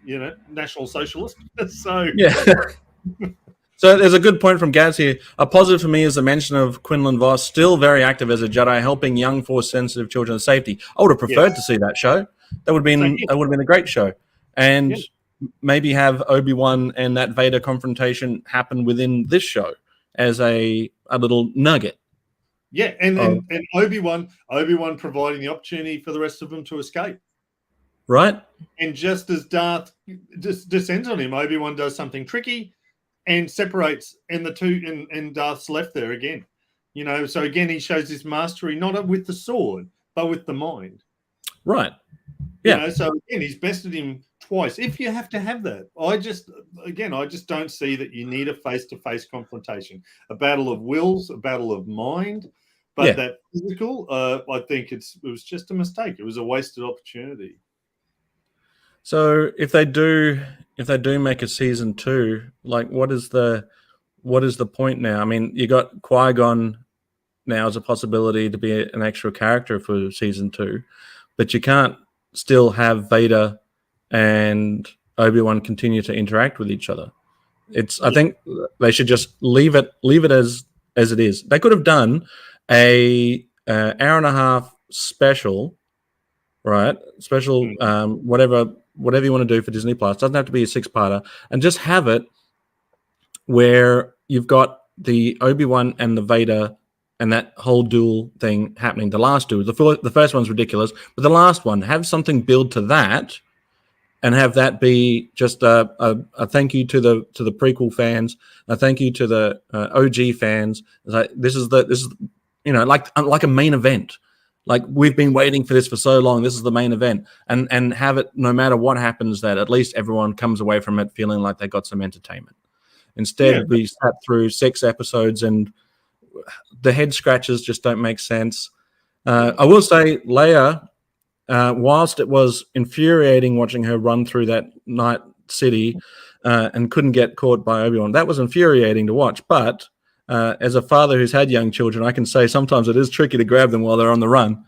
you know, National Socialist. So So there's a good point from Gazz here. A positive for me is the mention of Quinlan Vos, still very active as a Jedi, helping young Force-sensitive children to safety. I would have preferred to see that show. That would have been a great show. And maybe have Obi-Wan and that Vader confrontation happen within this show as a little nugget. Yeah, and Obi-Wan providing the opportunity for the rest of them to escape. Right. And just as Darth descends on him, Obi-Wan does something tricky and separates, and the two and Darth's left there again. You know, so again he shows his mastery not with the sword, but with the mind. Right. Yeah. You know, so again he's bested him twice. If you have to have that, I just don't see that you need a face-to-face confrontation, a battle of wills, a battle of mind. But that physical, I think it was just a mistake. It was a wasted opportunity. So if they do make a season 2, like what is the point now? I mean, you got Qui-Gon now as a possibility to be an extra character for season 2, but you can't still have Vader and Obi-Wan continue to interact with each other. I think they should just leave it as it is. They could have done a hour and a half special, right? Special, whatever you want to do for Disney Plus. Doesn't have to be a 6-parter, and just have it where you've got the Obi-Wan and the Vader and that whole duel thing happening. The last duel, the first one's ridiculous, but the last one, have something build to that, and have that be just a thank you to the prequel fans, a thank you to the OG fans. Like this is you know, like a main event. Like, we've been waiting for this for so long. This is the main event. And have it, no matter what happens, that at least everyone comes away from it feeling like they got some entertainment. Instead, we sat through 6 episodes and the head scratches just don't make sense. I will say, Leia, whilst it was infuriating watching her run through that night city and couldn't get caught by Obi-Wan, that was infuriating to watch. But as a father who's had young children, I can say sometimes it is tricky to grab them while they're on the run.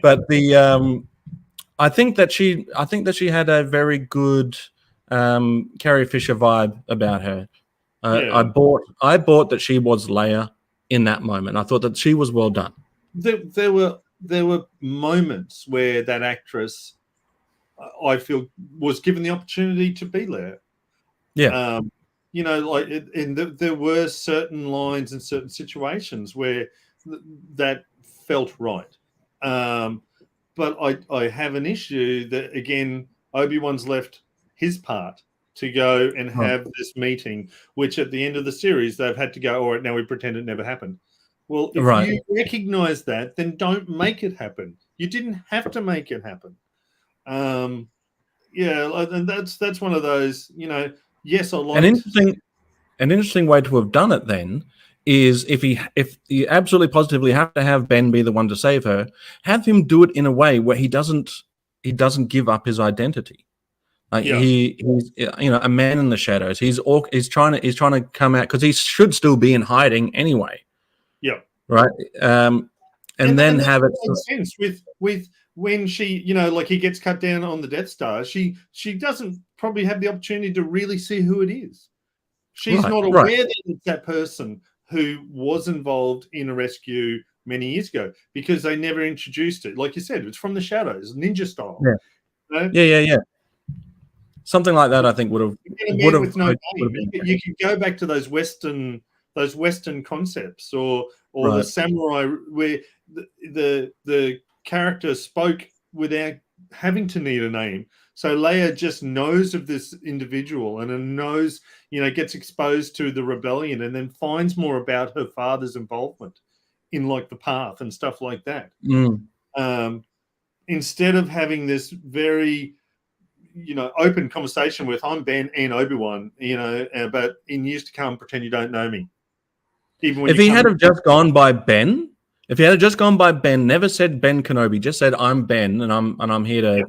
But I think that she had a very good Carrie Fisher vibe about her. I bought that she was Leia in that moment. I thought that she was well done. There were moments where that actress, I feel, was given the opportunity to be Leia. Yeah. You know, like, there were certain lines and certain situations where that felt right. But I have an issue that, again, Obi-Wan's left his part to go and have this meeting, which at the end of the series, they've had to go, all right, now we pretend it never happened. Well, if Right. you recognize that, then don't make it happen. You didn't have to make it happen. And that's one of those, yes, I liked An interesting way to have done it then is if you absolutely positively have to have Ben be the one to save her, have him do it in a way where he doesn't give up his identity. He's a man in the shadows. He's trying to come out because he should still be in hiding anyway. Yeah. Right. And then have it makes sense with when she, like he gets cut down on the Death Star. She doesn't probably have the opportunity to really see who it is. She's not aware that it's that person who was involved in a rescue many years ago because they never introduced it. Like you said, it's from the shadows, ninja style. Yeah. Something like that, I think would have. You can go back to those Western concepts, or the samurai where the character spoke without having to need a name. So Leia just knows of this individual and knows, gets exposed to the rebellion and then finds more about her father's involvement in like the path and stuff like that. Instead of having this very, open conversation with I'm Ben and Obi-Wan, but in years to come, pretend you don't know me. Even when if he had just gone by Ben, never said Ben Kenobi, just said I'm Ben and I'm here to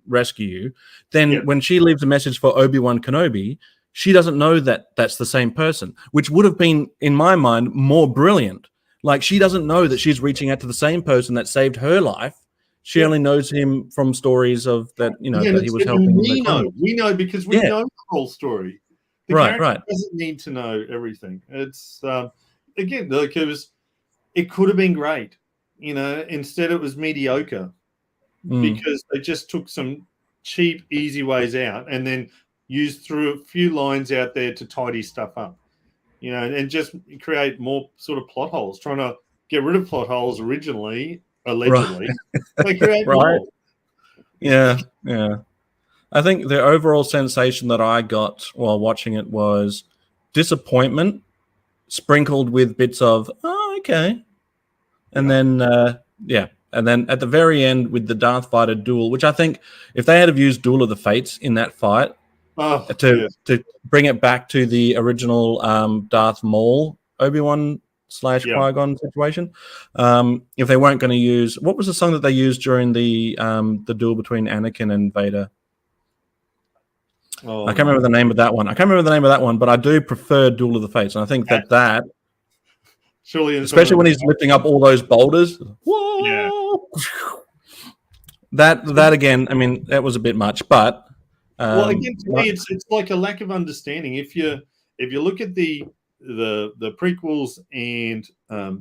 rescue you. Then when she leaves a message for Obi-Wan Kenobi, she doesn't know that that's the same person, which would have been, in my mind, more brilliant. Like she doesn't know that she's reaching out to the same person that saved her life. She only knows him from stories of that, that he was helping. We know because we know the whole story. The character doesn't need to know everything. It's again, like it could have been great, instead it was mediocre because they just took some cheap, easy ways out and then used through a few lines out there to tidy stuff up, and just create more sort of plot holes, trying to get rid of plot holes allegedly. They create more. Yeah. I think the overall sensation that I got while watching it was disappointment sprinkled with bits of okay, and then and then at the very end with the Darth Vader duel, which I think if they had have used Duel of the Fates in that fight to bring it back to the original Darth Maul Obi-Wan / Qui-Gon situation, if they weren't going to use, what was the song that they used during the duel between Anakin and Vader? I can't remember the name of that one. But I do prefer Duel of the Fates, and I think that surely, especially when he's lifting up all those boulders, that again, I mean, that was a bit much. But again, to me, it's like a lack of understanding. If you look at the prequels and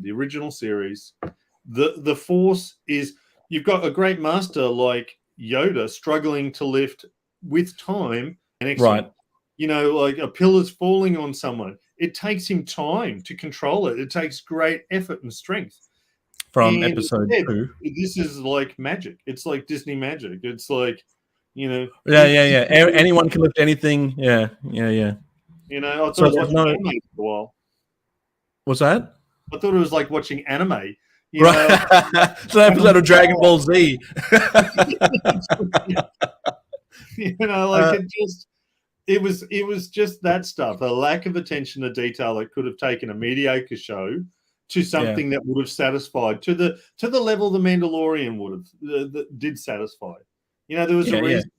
the original series, the Force is, you've got a great master like Yoda struggling to lift with time. Like a pillar's falling on someone. It takes him time to control it. It takes great effort and strength. From episode 2. This is like magic. It's like Disney magic. It's like, Anyone can lift anything. Yeah. I thought it was watching anime for a while. What's that? I thought it was like watching anime. It's an episode of Dragon Ball Z. It was just that stuff, a lack of attention to detail that could have taken a mediocre show to something that would have satisfied to the level the Mandalorian would have that did satisfy. There was a reason.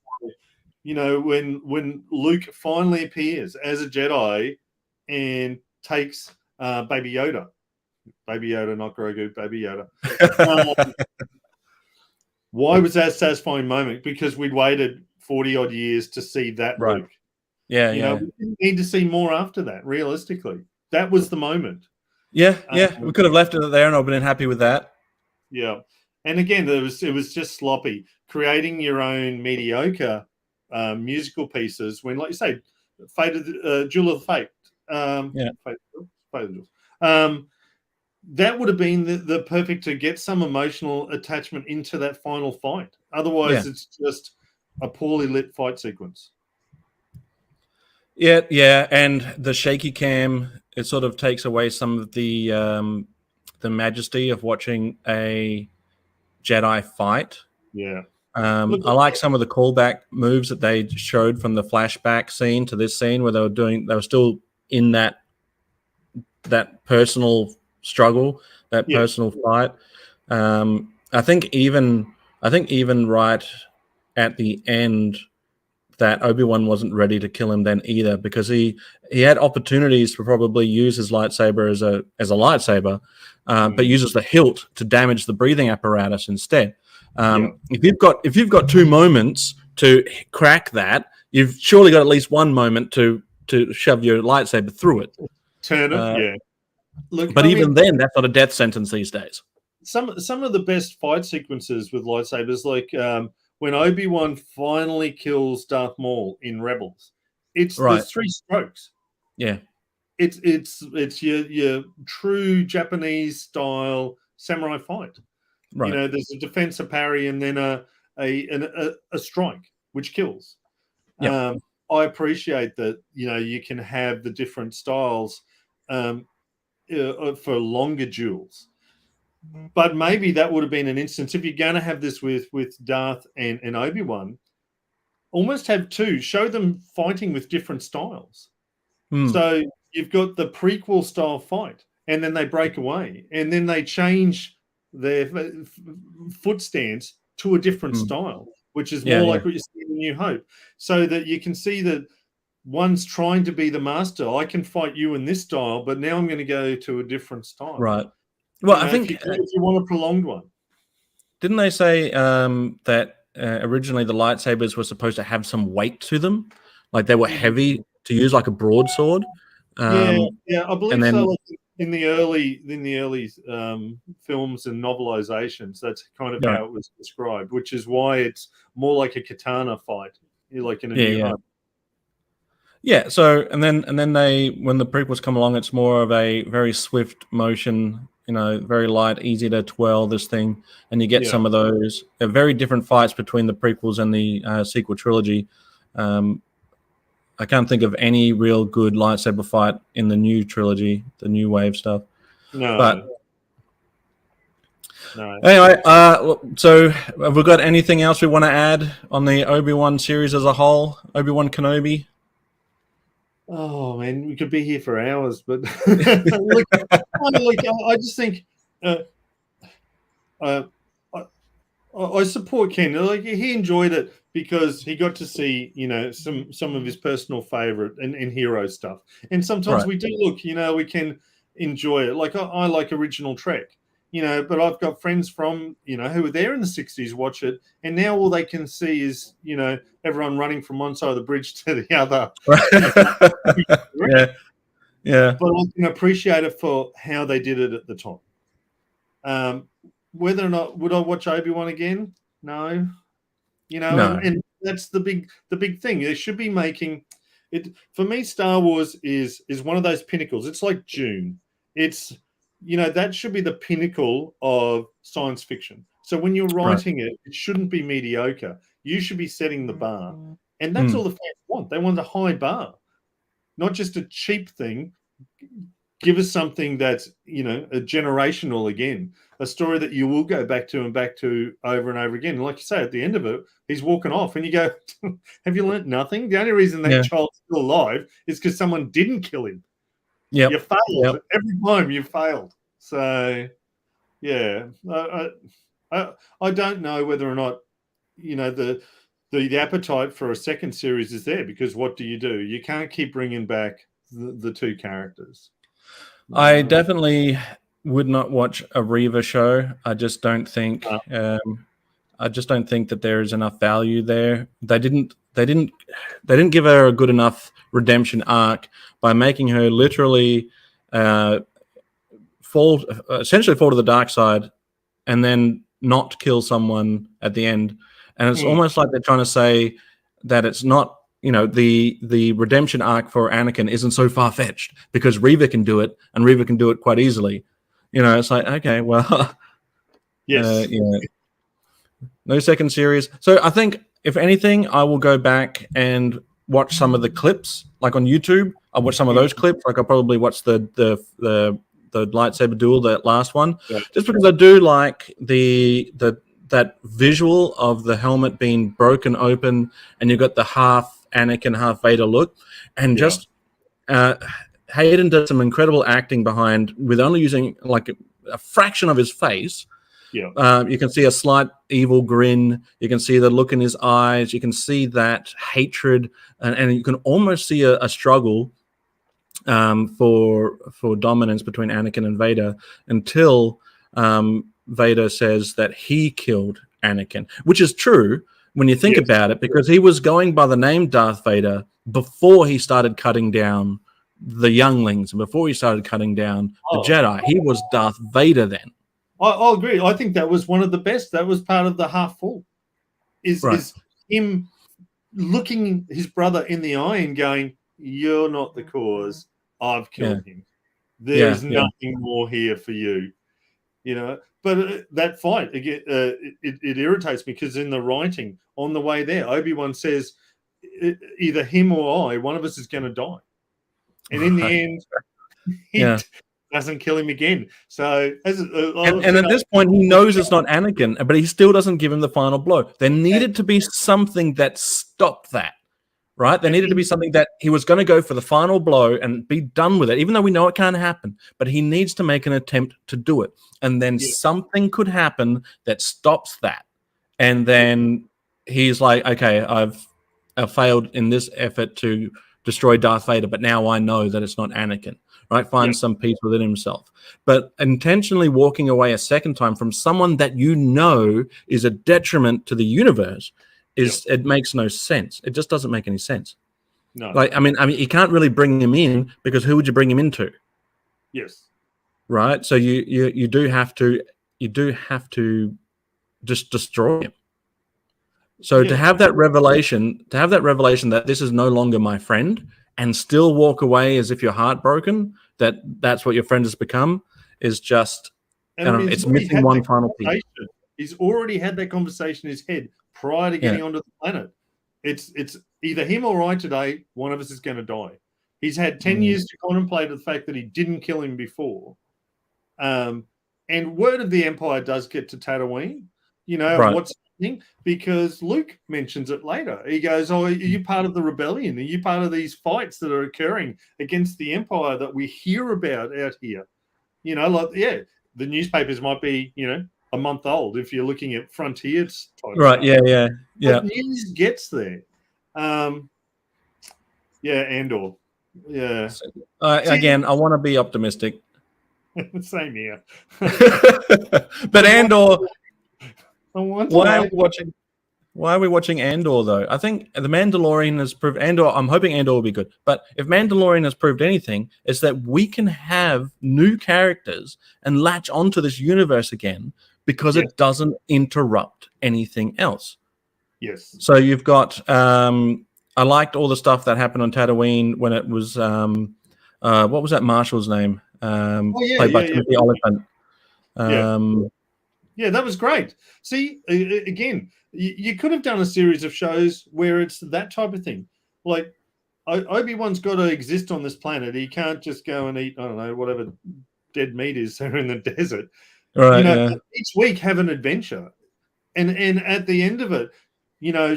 When Luke finally appears as a Jedi and takes Baby Yoda, not Grogu, Baby Yoda. Why was that a satisfying moment? Because we'd waited 40 odd years to see that Luke. We didn't need to see more after that. Realistically, that was the moment. We could have left it there, and I've been happy with that. Yeah, and again, it was just sloppy. Creating your own mediocre musical pieces when, like you say, Jewel of the Fate. That would have been the perfect to get some emotional attachment into that final fight. Otherwise, it's just a poorly lit fight sequence. Yeah, and the shaky cam, it sort of takes away some of the the majesty of watching a Jedi fight. Yeah. I like some of the callback moves that they showed from the flashback scene to this scene where they were still in that personal struggle, that personal fight. I think even right at the end that Obi-Wan wasn't ready to kill him then either, because he had opportunities to probably use his lightsaber as a lightsaber, but uses the hilt to damage the breathing apparatus instead. If you've got 2 moments to crack that, you've surely got at least 1 moment to shove your lightsaber through it. Turn it, Look, but even then, that's not a death sentence these days. Some of the best fight sequences with lightsabers, like when Obi-Wan finally kills Darth Maul in Rebels, there's 3 strokes. Yeah, it's your true Japanese style samurai fight. Right. You know, there's a defense, a parry, and then a strike which kills. Yep. I appreciate that. You know, you can have the different styles for longer duels. But maybe that would have been an instance, if you're going to have this with Darth and Obi-Wan, almost have 2. Show them fighting with different styles. So you've got the prequel style fight, and then they break away, and then they change their foot stance to a different style, which is more like what you see in New Hope, so that you can see that one's trying to be the master. I can fight you in this style, but now I'm going to go to a different style. Right. Well, I think if you want a prolonged one. Didn't they say that originally the lightsabers were supposed to have some weight to them, like they were heavy to use, like a broadsword? I believe so. Like in the early films and novelizations, that's kind of how it was described, which is why it's more like a katana fight, like in a New Hope. Yeah. So and then they, when the prequels come along, it's more of a very swift motion. You know, very light, easy to twirl this thing, and you get some of those very different fights between the prequels and the sequel trilogy. I can't think of any real good lightsaber fight in the new trilogy, the new wave stuff. No. But anyway, so have we got anything else we want to add on the Obi-Wan series as a whole? Obi-Wan Kenobi? Oh man, we could be here for hours, but look, I just think I support Ken. Like, he enjoyed it because he got to see, you know, some of his personal favorite and hero stuff. And sometimes we do look, you know, we can enjoy it. Like I like original Trek, you know, but I've got friends from, you know, who were there in the 60s watch it, and now all they can see is, you know, everyone running from one side of the bridge to the other. Yeah. But I can appreciate it for how they did it at the time. Whether or not would I watch Obi-Wan again? No. You know, No. And that's the big thing. They should be making it. For me, Star Wars is one of those pinnacles. It's like Dune. It's, you know, that should be the pinnacle of science fiction. So when you're writing it shouldn't be mediocre. You should be setting the bar. And that's all the fans want. They want a high bar, not just a cheap thing. Give us something that's, you know, a generational again, a story that you will go back to over and over again. And like you say, at the end of it, he's walking off and you go, have you learnt nothing? The only reason that child's still alive is because someone didn't kill him. Yeah, you failed every time. You failed. So, yeah, I don't know whether or not, you know, the appetite for a second series is there, because what do? You can't keep bringing back the 2 characters. I definitely would not watch a Reva show. I just don't think. I just don't think that there is enough value there. They didn't give her a good enough redemption arc by making her literally essentially fall to the dark side, and then not kill someone at the end. And it's almost like they're trying to say that it's not, you know, the redemption arc for Anakin isn't so far-fetched because Reva can do it, and Reva can do it quite easily. You know, it's like, okay, well, yes, no second series. So I think, if anything, I will go back and watch some of the clips, like on YouTube. I'll watch some of those clips. Like I'll probably watch the lightsaber duel, that last one, Yeah. just because I do like that visual of the helmet being broken open, and you've got the half Anakin, half Vader look, and just Hayden does some incredible acting behind with only using like a fraction of his face. Yeah. You can see a slight evil grin. You can see the look in his eyes. You can see that hatred, and you can almost see a struggle for dominance between Anakin and Vader until Vader says that he killed Anakin, which is true when you think about it, because he was going by the name Darth Vader before he started cutting down the younglings and before he started cutting down the Jedi. He was Darth Vader then. I'll agree. I think that was one of the best. That was part of the half full. Is him looking his brother in the eye and going, "You're not the cause. I've killed him. There's nothing more here for you." You know. But that fight again, it irritates me because in the writing on the way there, Obi-Wan says, "Either him or I, one of us is going to die," and in the end, he doesn't kill him again. So, and at this point, he knows it's not Anakin, but he still doesn't give him the final blow. There needed to be something that stopped that, right? There needed to be something that he was going to go for the final blow and be done with it, even though we know it can't happen. But he needs to make an attempt to do it, and then something could happen that stops that. And then he's like, "Okay, I've failed in this effort to destroy Darth Vader, but now I know that it's not Anakin." Right, find some peace within himself, but intentionally walking away a second time from someone that you know is a detriment to the universe it makes no sense. It just doesn't make any sense. No, like I mean, you can't really bring him in because who would you bring him into? Yes, right. So you do have to just destroy him. So to have that revelation, that this is no longer my friend, and still walk away as if you're heartbroken, that's what your friend has become, is just, it's missing one final piece. He's already had that conversation in his head prior to getting onto the planet. It's either him or I today, one of us is going to die. He's had 10 years to contemplate the fact that he didn't kill him before. And word of the Empire does get to Tatooine, what's happening, because Luke mentions it later. He goes, "Oh, are you part of the rebellion? Are you part of these fights that are occurring against the Empire that we hear about out here?" The newspapers might be, a month old if you're looking at Frontiers. Right, yeah. But news gets there. Andor. Yeah. Again, I want to be optimistic. Same here. But Andor... Why are we watching Andor, though? I think The Mandalorian has proved Andor. I'm hoping Andor will be good. But if Mandalorian has proved anything, it's that we can have new characters and latch onto this universe again because it doesn't interrupt anything else. Yes. So you've got... I liked all the stuff that happened on Tatooine when it was... what was that marshal's name? Played by Timothy Olyphant. Yeah, that was great. See, again, you could have done a series of shows where it's that type of thing. Like, Obi-Wan's got to exist on this planet. He can't just go and eat, I don't know, whatever dead meat is there in the desert. Right, each week have an adventure. And at the end of it,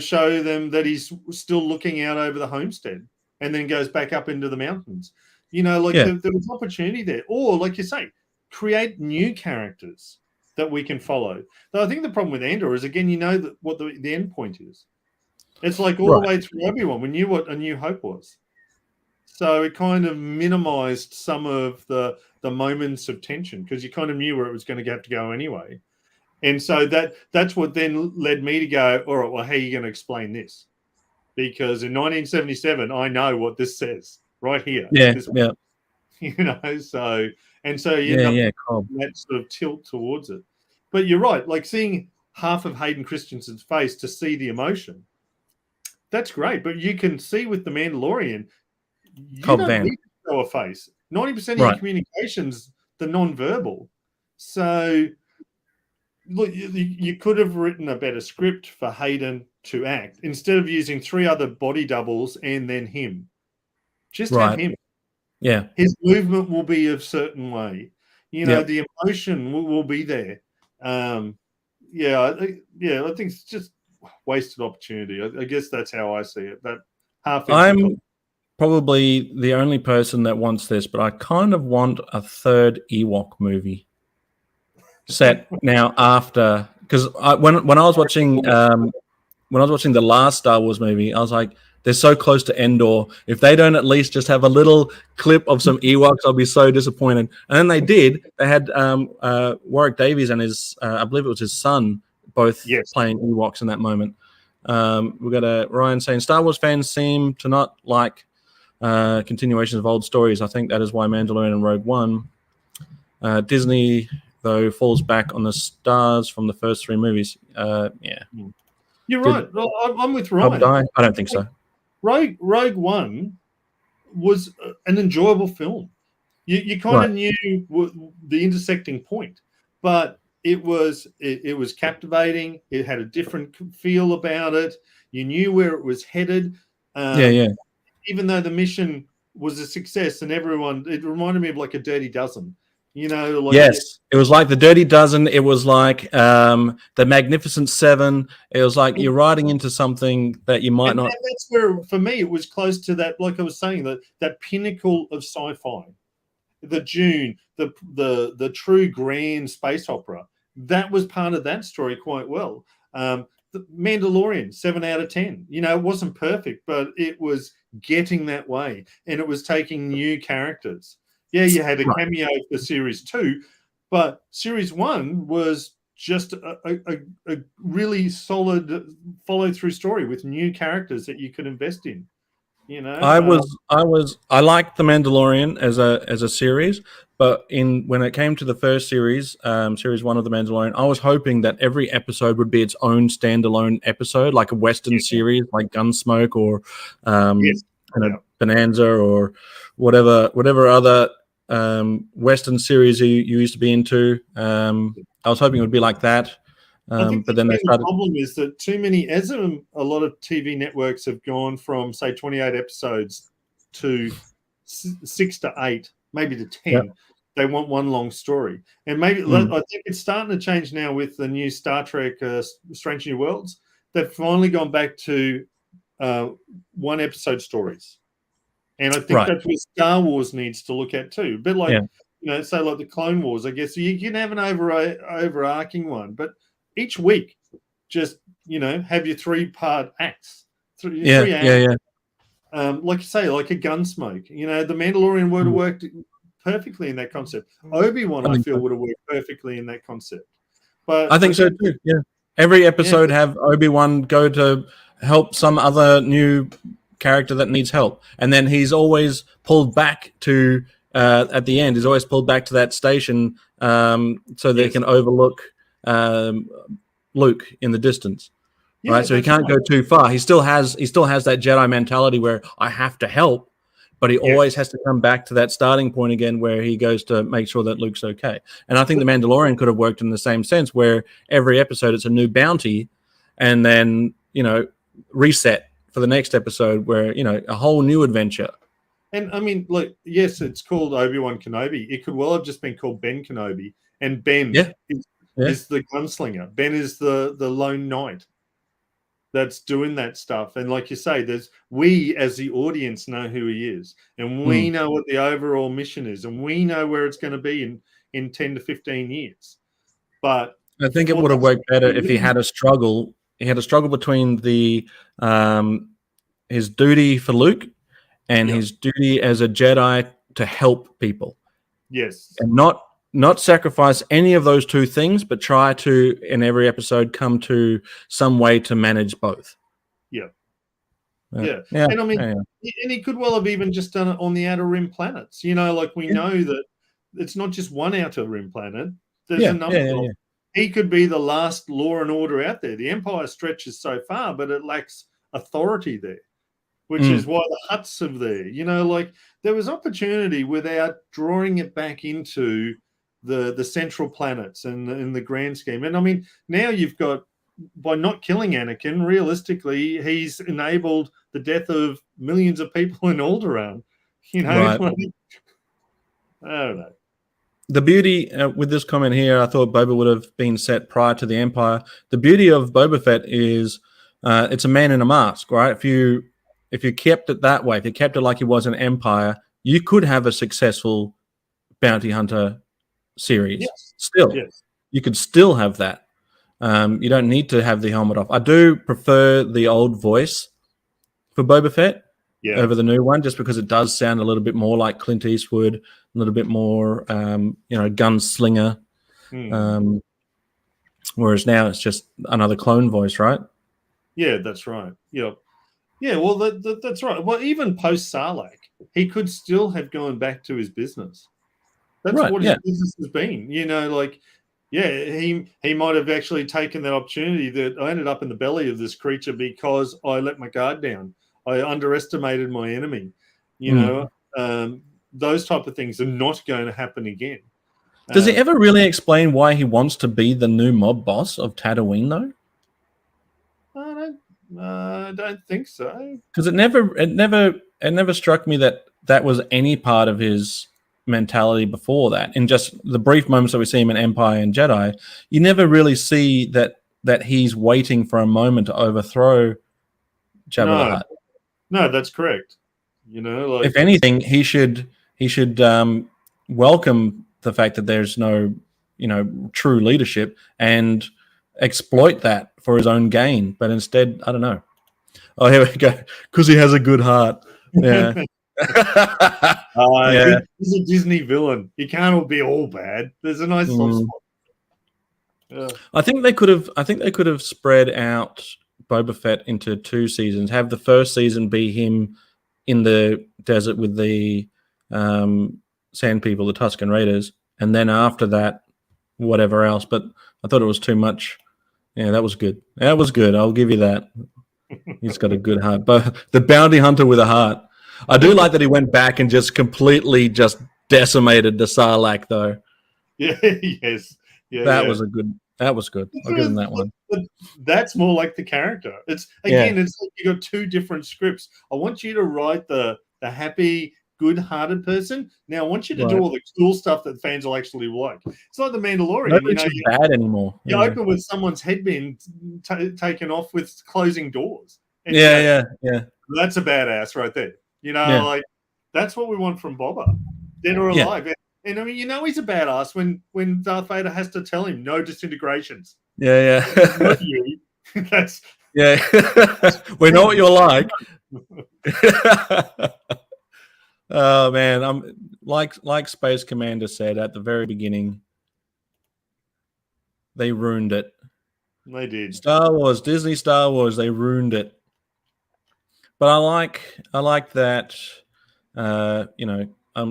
show them that he's still looking out over the homestead and then goes back up into the mountains. There was opportunity there. Or, like you say, create new characters that we can follow. Though I think the problem with Andor is, again, that what the end point is. It's like all the way through Obi-Wan, we knew what A New Hope was. So it kind of minimized some of the moments of tension because you kind of knew where it was going to have to go anyway. And so that's what then led me to go, all right, well, how are you going to explain this? Because in 1977, I know what this says right here. So... And so you end up that sort of tilt towards it. But you're right, like seeing half of Hayden Christensen's face to see the emotion, that's great. But you can see with The Mandalorian, you don't need to show a face. 90% of your communication's the non-verbal. So look, you could have written a better script for Hayden to act instead of using 3 other body doubles and then him. Just have him. Yeah, his movement will be a certain way. The emotion will be there. I think it's just wasted opportunity. I guess that's how I see it. That I'm probably the only person that wants this, but I kind of want a third Ewok movie set now after, because when I was watching the last Star Wars movie, I was like, they're so close to Endor. If they don't at least just have a little clip of some Ewoks, I'll be so disappointed. And then they did. They had Warwick Davies and his, I believe it was his son, both playing Ewoks in that moment. We've got a Ryan saying Star Wars fans seem to not like continuations of old stories. I think that is why Mandalorian and Rogue One. Disney, though, falls back on the stars from the first 3 movies. You're right. Well, I'm with Ryan. I don't think so. Rogue One was an enjoyable film. You kind of knew the intersecting point, but it was captivating. It had a different feel about it. You knew where it was headed. Even though the mission was a success and it reminded me of like a Dirty Dozen. Yes, it was like the Dirty Dozen. It was like the Magnificent Seven. It was like you're riding into something that you might not. And that's where, for me, it was close to that. Like I was saying, that pinnacle of sci-fi, the Dune, the true grand space opera. That was part of that story quite well. The Mandalorian, 7 out of 10. It wasn't perfect, but it was getting that way, and it was taking new characters. Yeah, you had a cameo for Series 2, but Series 1 was just a really solid follow-through story with new characters that you could invest in. I liked The Mandalorian as a series, but when it came to the first series, Series 1 of The Mandalorian, I was hoping that every episode would be its own standalone episode, like a Western series, like Gunsmoke or Bonanza or whatever other Western series you used to be into. I was hoping it would be like that. I think but then the problem is that too many, as a lot of TV networks have gone from, say, 28 episodes to 6 to 8, maybe to 10. Yep. They want one long story. And maybe I think it's starting to change now with the new Star Trek Strange New Worlds. They've finally gone back to one episode stories. And I think that's what Star Wars needs to look at too. A bit like, say like the Clone Wars, I guess. You can have an overarching one, but each week, just, have your 3-part acts. 3 acts. Like you say, like a Gunsmoke. The Mandalorian would have worked perfectly in that concept. Obi-Wan, I feel, would have worked perfectly in that concept. But I think so too, yeah. Every episode have Obi-Wan go to help some other new character that needs help, and then he's always pulled back to at the end. He's always pulled back to that station so they can overlook Luke in the distance, right? So he can't go too far. He still has that Jedi mentality where I have to help, but he always has to come back to that starting point again where he goes to make sure that Luke's okay. And I think the Mandalorian could have worked in the same sense, where every episode it's a new bounty, and then reset for the next episode where a whole new adventure. And I mean, like, yes, it's called Obi-Wan Kenobi. It could well have just been called Ben Kenobi, and Ben is the gunslinger. Ben is the lone knight that's doing that stuff. And like you say, we as the audience know who he is, and we know what the overall mission is, and we know where it's going to be in 10 to 15 years. But I think it would have worked better if he had a struggle. He had a struggle between the his duty for Luke and his duty as a Jedi to help people. Yes. And not sacrifice any of those two things, but try to, in every episode, come to some way to manage both. Yeah. And I mean, and he could well have even just done it on the Outer Rim planets. Like we know that it's not just one Outer Rim planet. There's a number of them. He could be the last law and order out there. The Empire stretches so far, but it lacks authority there, which is why the Hutts are there. Like there was opportunity without drawing it back into the central planets and in the grand scheme. And I mean, now you've got, by not killing Anakin, realistically, he's enabled the death of millions of people in Alderaan. Like, I don't know. the beauty with this comment here, I thought Boba would have been set prior to the Empire. The beauty of Boba Fett is it's a man in a mask, right? If you kept it that way, if you kept it like he was an Empire, you could have a successful bounty hunter series. Yes. Still, Yes. you could still have that. You don't need to have the helmet off. I do prefer the old voice for Boba Fett over the new one, just because it does sound a little bit more like Clint Eastwood, a little bit more, gunslinger. Whereas now it's just another clone voice, right? Yeah, that's right. Yeah. Yeah, well, that's right. Well, even post Sarlacc, he could still have gone back to his business. That's what his business has been. He might have actually taken that opportunity that I ended up in the belly of this creature because I let my guard down. I underestimated my enemy. Those type of things are not going to happen again. Does he ever really explain why he wants to be the new mob boss of Tatooine, though? I don't think so. Because it never struck me that was any part of his mentality before that. In just the brief moments that we see him in Empire and Jedi, you never really see that he's waiting for a moment to overthrow Jabba the Hutt. No, that's correct. If anything, he should welcome the fact that there's no true leadership and exploit that for his own gain. But instead, I don't know. Oh, here we go. Because he has a good heart. Yeah. He's a Disney villain. He can't all be all bad. There's a nice soft spot. Yeah. I think they could have spread out Boba Fett into 2 seasons. Have the first season be him in the desert with the Sand People, the Tusken Raiders, and then after that, whatever else. But I thought it was too much. Yeah, that was good. That was good. I'll give you that. He's got a good heart. But the bounty hunter with a heart. I do like that he went back and just completely just decimated the Sarlacc, though. Yeah, yes. Yeah, that was good. I'll give him that one. That's more like the character. It's it's like you got 2 different scripts. I want you to write the happy, good-hearted person. Now I want you to do all the cool stuff that fans will actually like. It's like the Mandalorian. Nobody's bad anymore. You open with someone's head being taken off with closing doors. And that's a badass right there. Like that's what we want from Boba, dead or alive. And I mean, he's a badass when Darth Vader has to tell him no disintegrations. Yeah. Not you. That's we know what you're like. Oh man, I'm like Space Commander said at the very beginning. They ruined it. They did. Disney Star Wars, they ruined it. But I like that. I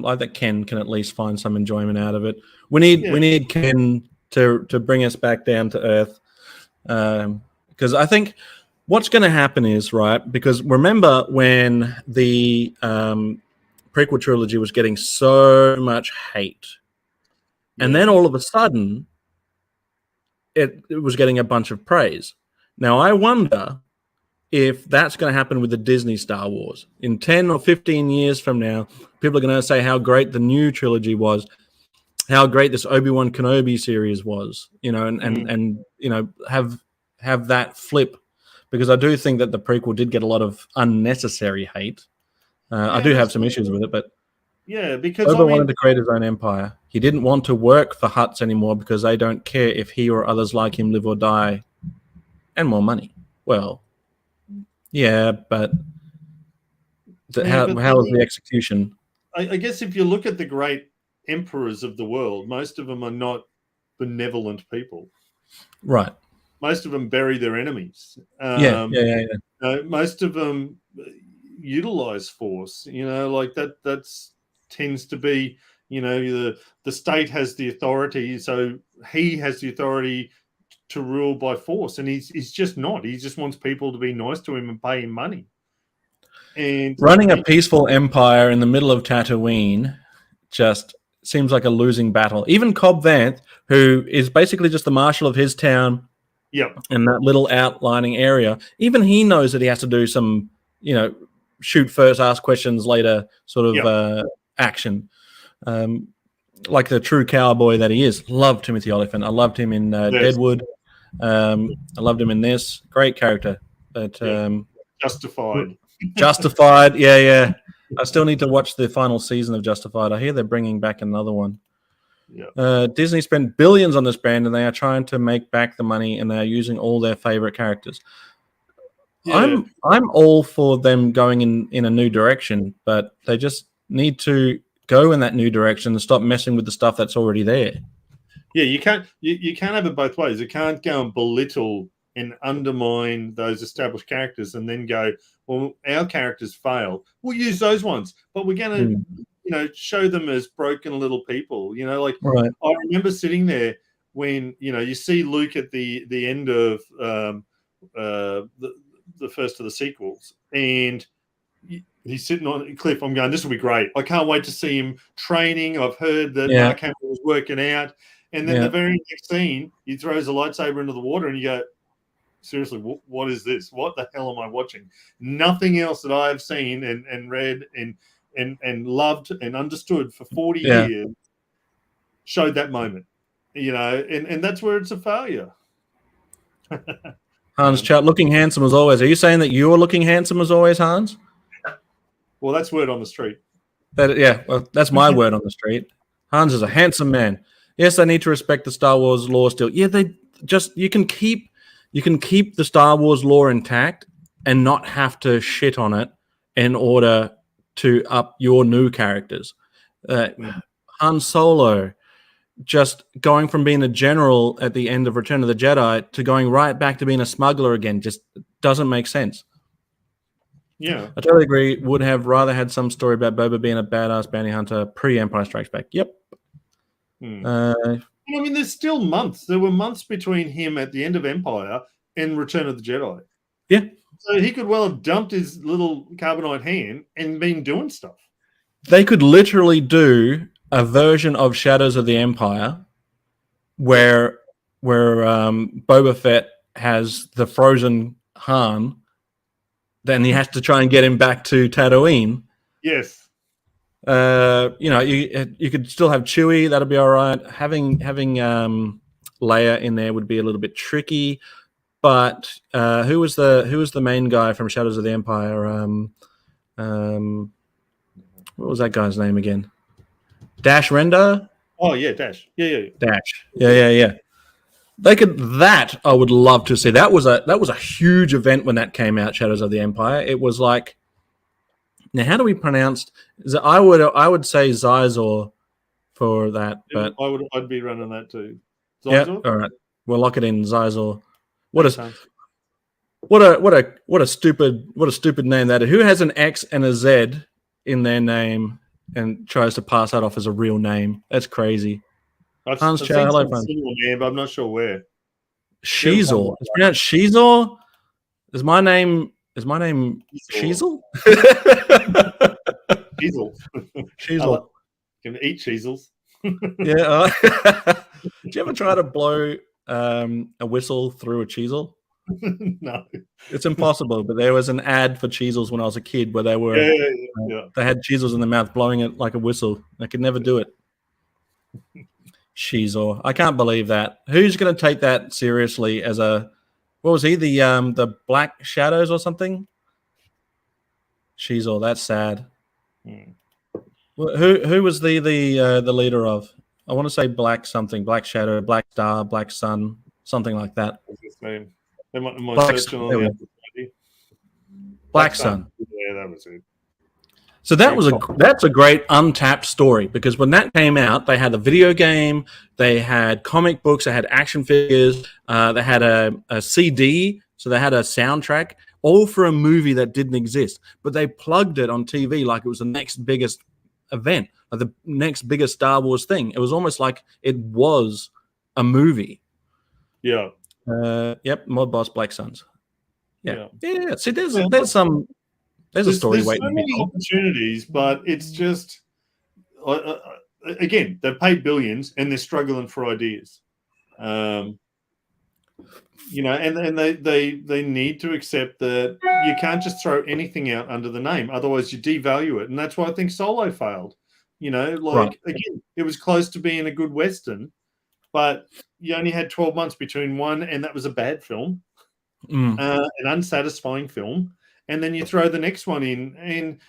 like that Ken can at least find some enjoyment out of it. We need Ken to bring us back down to earth, because I think what's going to happen is, right, because remember when the prequel trilogy was getting so much hate, and then all of a sudden it was getting a bunch of praise. Now I wonder if that's going to happen with the Disney Star Wars. In 10 or 15 years from now, people are going to say how great the new trilogy was, how great this Obi-Wan Kenobi series was, and have that flip. Because I do think that the prequel did get a lot of unnecessary hate. I do have some issues with it, but because Obi wanted to create his own empire. He didn't want to work for Hutts anymore because they don't care if he or others like him live or die, and more money. Well, yeah, but how is the execution? I guess if you look at the great emperors of the world, most of them are not benevolent people. Right. Most of them bury their enemies. Most of them utilize force. Like that tends to be. The state has the authority, so he has the authority to rule by force, and he's just not. He just wants people to be nice to him and pay him money. And running a peaceful empire in the middle of Tatooine just seems like a losing battle. Even Cobb Vanth, who is basically just the marshal of his town, in that little outlining area, even he knows that he has to do some, shoot first, ask questions later sort of action. like the true cowboy that he is. Love Timothy Olyphant. I loved him in Deadwood. I loved him in this. Great character. But Justified. Justified. Yeah. I still need to watch the final season of Justified. I hear they're bringing back another one. Yeah. Disney spent billions on this brand, and they are trying to make back the money, and they are using all their favorite characters. Yeah. I'm all for them going in a new direction, but they just need to go in that new direction and stop messing with the stuff that's already there. Yeah, you can't have it both ways. You can't go and belittle and undermine those established characters and then go, well, our characters fail. We'll use those ones, but we're going to, show them as broken little people. Right. I remember sitting there when, you see Luke at the end of the first of the sequels, and he's sitting on a cliff. I'm going, this will be great. I can't wait to see him training. I've heard that Mark Hamill was working out. And then the very next scene, he throws a lightsaber into the water, and you go, seriously, what is this? What the hell am I watching? Nothing else that I have seen and read and loved and understood for 40 years showed that moment. And that's where it's a failure. Hans Chow, looking handsome as always. Are you saying that you're looking handsome as always, Hans? Well, that's word on the street. Well, that's my word on the street. Hans is a handsome man. Yes, they need to respect the Star Wars lore still. Yeah, you can keep the Star Wars lore intact and not have to shit on it in order to up your new characters. Han Solo, just going from being a general at the end of Return of the Jedi to going right back to being a smuggler again just doesn't make sense. Yeah. I totally agree. Would have rather had some story about Boba being a badass bounty hunter pre-Empire Strikes Back. Yep. There's still months. There were months between him at the end of Empire and Return of the Jedi. Yeah. So he could well have dumped his little carbonite hand and been doing stuff. They could literally do a version of Shadows of the Empire where Boba Fett has the frozen Han, then he has to try and get him back to Tatooine. Yes. You could still have Chewie. That'll be all right. Having Leia in there would be a little bit tricky. But who was the main guy from Shadows of the Empire? What was that guy's name again? Dash Rendar? Oh yeah, Dash. Yeah. Dash. Yeah. That I would love to see. That was a huge event when that came out, Shadows of the Empire. It was like, now how do we pronounce? I would say Zizor for that, but I'd be running that too. Zizor? Yeah, all right. We'll lock it in, Zizor. What a stupid name that is. Who has an X and a Z in their name and tries to pass that off as a real name? That's crazy. Hans Chow, hello, friend. Name, but I'm not sure where. Shizor. It's pronounced Shizor. Is my name Shizel? Shizel. Can eat Shizels. Yeah. Did you ever try to blow a whistle through a cheezel? No. It's impossible, but there was an ad for cheezels when I was a kid where they were they had cheezels in their mouth blowing it like a whistle. I could never do it. Shizor. I can't believe that. Who's going to take that seriously as a, what was he, the Black Shadows or something? Shizor, that's sad. Who was the leader of? I want to say Black something, Black Shadow, Black Star, Black Sun, something like that. What's his name? Black Sun. Yeah, that was it. So that's a great untapped story, because when that came out, they had a video game, they had comic books, they had action figures, they had a CD, so they had a soundtrack, all for a movie that didn't exist. But they plugged it on TV like it was the next biggest event, like the next biggest Star Wars thing. It was almost like it was a movie. Yeah. Yep, Mod Boss Black Suns. Yeah. See, there's a story waiting. So many opportunities, but it's just again, they've paid billions and they're struggling for ideas. And they need to accept that you can't just throw anything out under the name, otherwise you devalue it. And that's why I think Solo failed, You know, Right. like again, it was close to being a good Western, but you only had 12 months between one, and that was a bad film, an unsatisfying film, and then you throw the next one in, and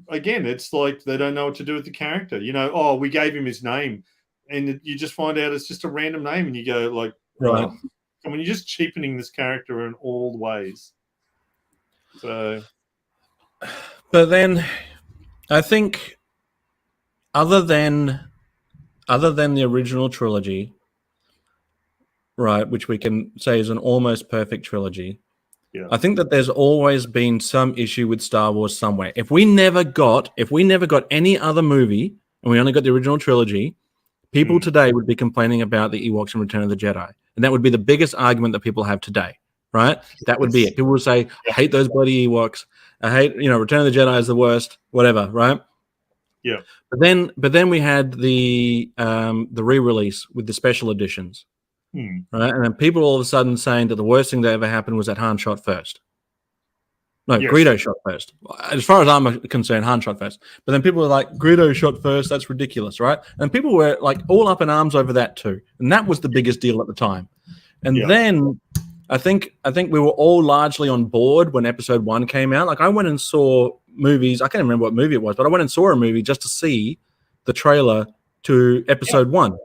again, it's like they don't know what to do with the character. You know, oh, we gave him his name, and you just find out it's just a random name, and you go like, Right. oh, I mean, you're just cheapening this character in all ways. So, but then I think other than the original trilogy, right, which we can say is an almost perfect trilogy, yeah, I think that there's always been some issue with Star Wars somewhere. If we never got any other movie and we only got the original trilogy, people today would be complaining about the Ewoks and Return of the Jedi. And that would be the biggest argument that people have today, right? That would be it. People would say, I hate those bloody Ewoks. I hate, Return of the Jedi is the worst, whatever, right? Yeah. But then we had the re-release with the special editions, right? And then people all of a sudden saying that the worst thing that ever happened was that Han shot first. No, Yes. Greedo shot first. As far as I'm concerned, Han shot first. But then people were like, Greedo shot first. That's ridiculous, right? And people were like all up in arms over that too. And that was the biggest deal at the time. And then I think we were all largely on board when episode 1 came out. Like I went and saw movies. I can't remember what movie it was, but I went and saw a movie just to see the trailer to episode 1.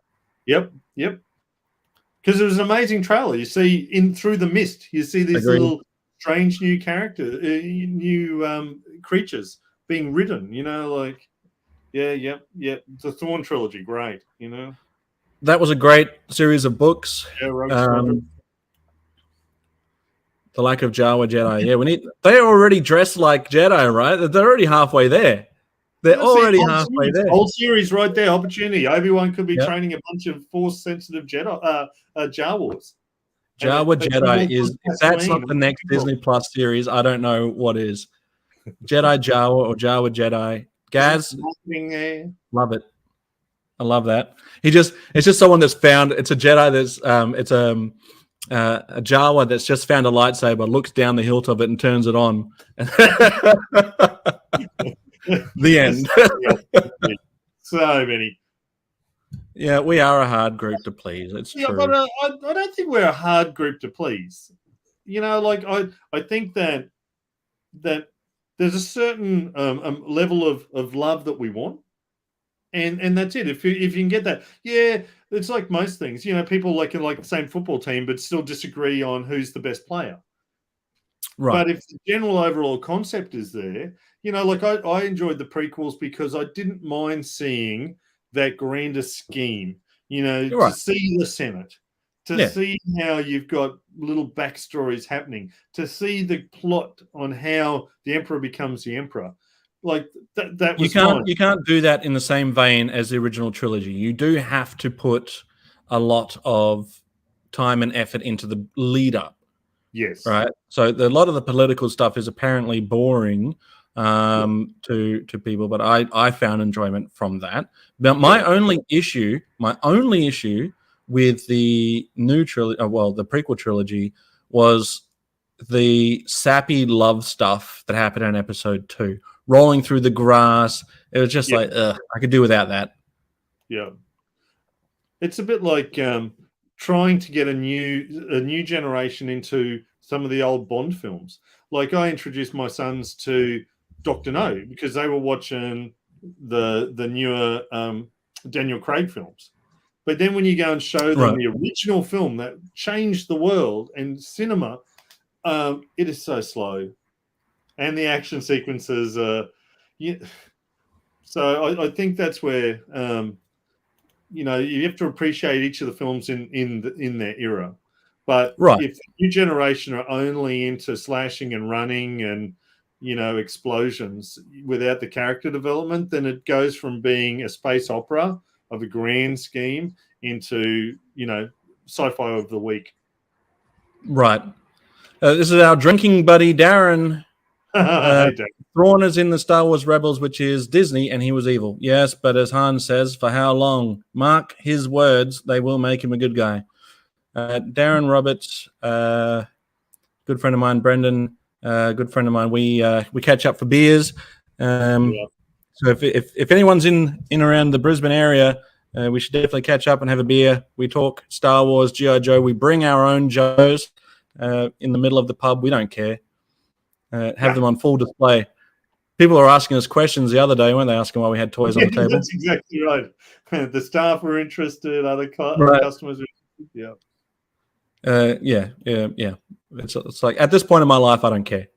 Yep. Because it was an amazing trailer. You see in through the mist, you see these little strange new characters, new creatures being ridden. You know, like the Thrawn trilogy, great. You know, that was a great series of books. Yeah, The Lack of Jawa Jedi. Yeah, they're already dressed like Jedi, right? They're already halfway there. They're already halfway there. Whole series right there. Opportunity. Obi-Wan could be training a bunch of Force-sensitive Jedi, Jawas. Jawa Jedi is, if that's not the next Disney Plus series, I don't know what is. Jedi Jawa or Jawa Jedi. Gazz, love it. I love that. It's just someone that's found, it's a Jedi that's, a Jawa that's just found a lightsaber, looks down the hilt of it and turns it on. The end. So many. Yeah, we are a hard group to please. It's true. But I don't think we're a hard group to please. You know, like I think that there's a certain level of love that we want, and that's it. If you can get that, it's like most things. You know, people like the same football team, but still disagree on who's the best player. Right. But if the general overall concept is there, you know, like I enjoyed the prequels because I didn't mind seeing that grander scheme, you know, to see the Senate, to see how you've got little backstories happening, to see the plot on how the Emperor becomes the Emperor. Like that was you can't do that in the same vein as the original trilogy. You do have to put a lot of time and effort into the lead up. Yes. Right. So a lot of the political stuff is apparently boring to people, but I found enjoyment from that. But my only issue with the new trilogy, the prequel trilogy, was the sappy love stuff that happened in episode 2, rolling through the grass. It was just like, I could do without that. Yeah. It's a bit like trying to get a new generation into some of the old Bond films. Like I introduced my sons to Dr. No because they were watching the newer Daniel Craig films. But then when you go and show them the original film that changed the world and cinema, it is so slow. And the action sequences so I think that's where you know, you have to appreciate each of the films in their era. But if the new generation are only into slashing and running and, you know, explosions without the character development, then it goes from being a space opera of a grand scheme into, you know, sci-fi of the week. Right. This is our drinking buddy, Darren. Thrawn is in the Star Wars Rebels, which is Disney, and he was evil. Yes, but as Han says, for how long? Mark his words, they will make him a good guy. Darren Roberts, good friend of mine. Brendan, good friend of mine. We catch up for beers. So So if anyone's in around the Brisbane area, we should definitely catch up and have a beer. We talk Star Wars, G.I. Joe. We bring our own Joes in the middle of the pub. We don't care. Have them on full display. People are asking us questions the other day, weren't they? Asking why we had toys on the table. That's exactly right. The staff were interested. Other customers were interested. Yeah. It's like at this point in my life, I don't care.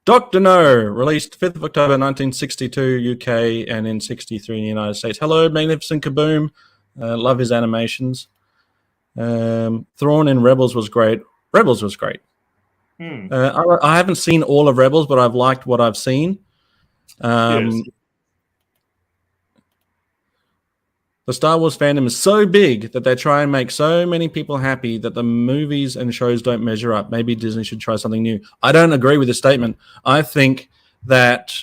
Dr. No, released 5th of October 1962 UK and in 63 in the United States. Hello, Magnificent Kaboom. Love his animations. Thrawn in Rebels was great. Rebels was great. I haven't seen all of Rebels, but I've liked what I've seen. Yes. The Star Wars fandom is so big that they try and make so many people happy that the movies and shows don't measure up. Maybe Disney should try something new. I don't agree with this statement. I think that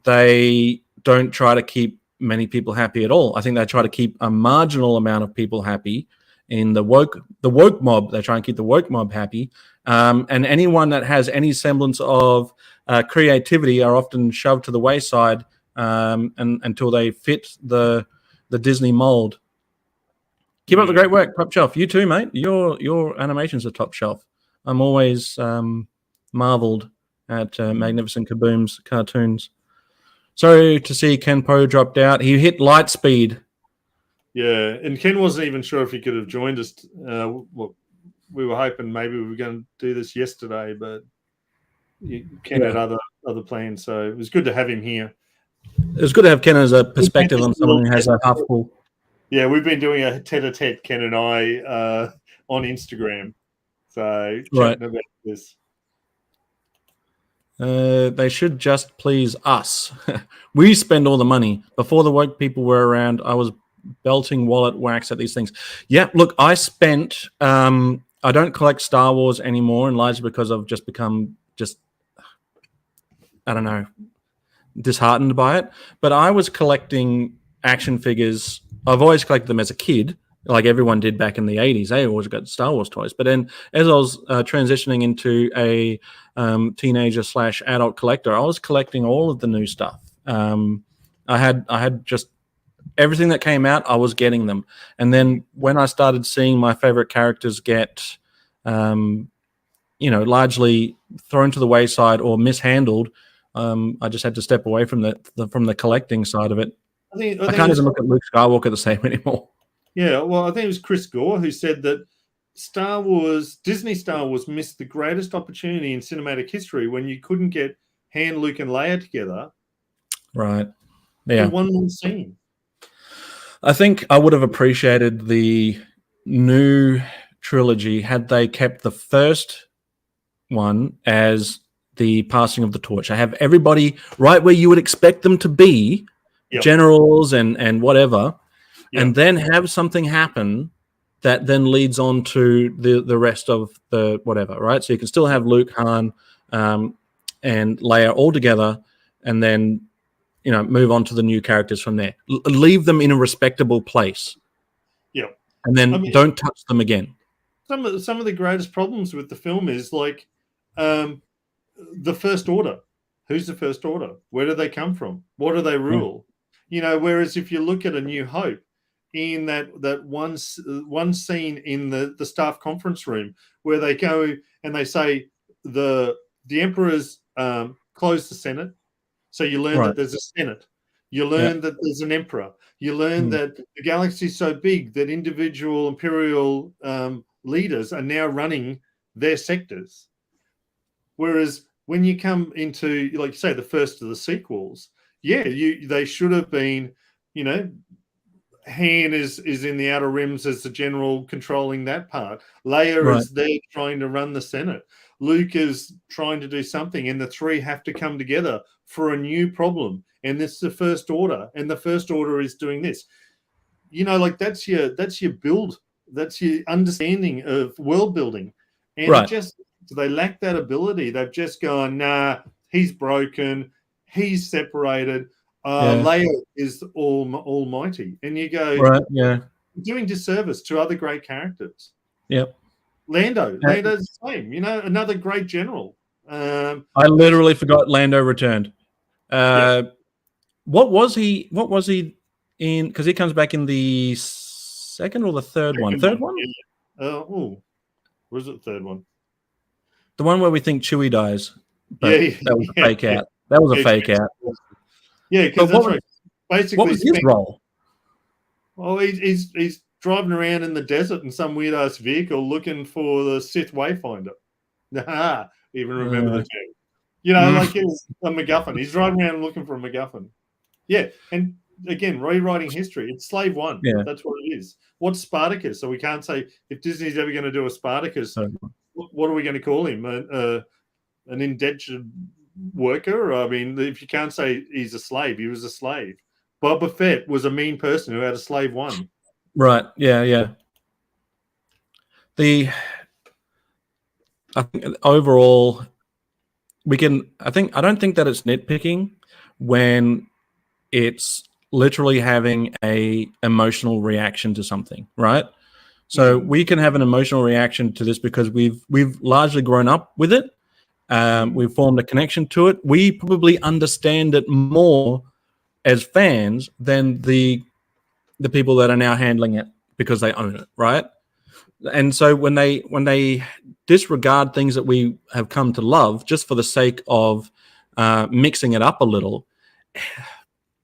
they don't try to keep many people happy at all. I think they try to keep a marginal amount of people happy. In the woke mob, they try and keep the woke mob happy. And anyone that has any semblance of creativity are often shoved to the wayside and until they fit the Disney mold. Keep up the great work, Top Shelf. You too, mate. Your animations are top shelf. I'm always marveled at Magnificent Kaboom's cartoons. Sorry to see Ken Poe dropped out. He hit light speed. Yeah, and Ken wasn't even sure if he could have joined us. We were hoping maybe we were going to do this yesterday, but Ken had other plans, so it was good to have him here. It was good to have Ken as a perspective on someone who has a half full. Yeah, we've been doing a tete-a-tete, Ken and I, on Instagram. So chatting about this. They should just please us. We spend all the money. Before the woke people were around, I was belting wallet wax at these things. Yeah, look, I spent... I don't collect Star Wars anymore, and largely because I've just become I don't know, disheartened by it. But I was collecting action figures. I've always collected them as a kid, like everyone did back in the 80s. They always got Star Wars toys. But then as I was transitioning into a teenager/adult collector, I was collecting all of the new stuff. I had just everything that came out, I was getting them. And then when I started seeing my favorite characters get, largely thrown to the wayside or mishandled, I just had to step away from the collecting side of it. I can't even look at Luke Skywalker the same anymore. Yeah, well, I think it was Chris Gore who said that Disney Star Wars missed the greatest opportunity in cinematic history when you couldn't get Han, Luke, and Leia together. Right. Yeah. In one more scene. I think I would have appreciated the new trilogy had they kept the first one as the passing of the torch. I have everybody right where you would expect them to be, generals and whatever, and then have something happen that then leads on to the rest of the whatever, right? So you can still have Luke, Han, and Leia all together, and then move on to the new characters from there. Leave them in a respectable place. Yeah. And then don't touch them again. Some of the greatest problems with the film is like the First Order. Who's the First Order? Where do they come from? What do they rule? Whereas if you look at A New Hope, in that one scene in the staff conference room where they go and they say the Emperor's closed the Senate. So you learn that there's a Senate. You learn that there's an Emperor. You learn that the galaxy is so big that individual imperial leaders are now running their sectors. Whereas when you come into, like you say, the first of the sequels, they should have been, Han is in the Outer Rims as the general controlling that part. Leia is there trying to run the Senate. Luke is trying to do something, and the three have to come together for a new problem. And this is the First Order, and the First Order is doing this. That's your build. That's your understanding of world building. And they lack that ability. They've just gone, nah, he's broken, he's separated. Leia is almighty, and you go, doing disservice to other great characters. Yep. Lando's the same. Another great general. I literally forgot Lando returned. What was he? What was he in? Because he comes back in the second or the third one. Third one. Yeah. Was it the third one? The one where we think Chewie dies. But Yeah, that was a fake out. That was a fake out. Yeah, because that's right. Basically, what was his role? Oh, he's driving around in the desert in some weird ass vehicle looking for the Sith Wayfinder. Even remember the term. You know, like it's a MacGuffin. He's driving around looking for a MacGuffin. Yeah, and again, rewriting history. It's Slave One. Yeah. That's what it is. What's Spartacus? So we can't say if Disney's ever going to do a Spartacus, what are we going to call him? An indentured worker? I mean, if you can't say he's a slave, he was a slave. Boba Fett was a mean person who had a Slave One. Right. Yeah. I think overall, I don't think that it's nitpicking when it's literally having a emotional reaction to something, right? So we can have an emotional reaction to this because we've largely grown up with it. We've formed a connection to it. We probably understand it more as fans than the people that are now handling it because they own it, right? And so when they disregard things that we have come to love just for the sake of mixing it up a little,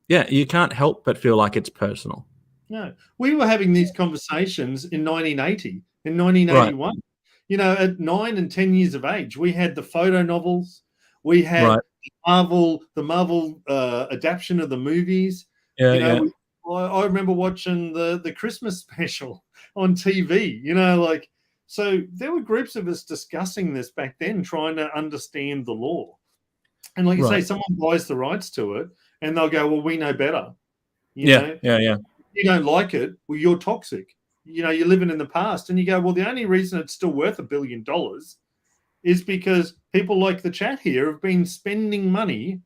yeah, you can't help but feel like it's personal. No, we were having these conversations in 1980, in 1981. Right. You know, at 9 and 10 years of age, we had the photo novels, we had the Marvel adaptation of the movies. Yeah, you know, I remember watching the Christmas special on TV. You know, like, so there were groups of us discussing this back then, trying to understand the lore. And like you say, someone buys the rights to it, and they'll go, "Well, we know better." You know? Yeah. You don't like it, well, you're toxic. You know, you're living in the past. And you go, well, the only reason it's still worth $1 billion is because people like the chat here have been spending money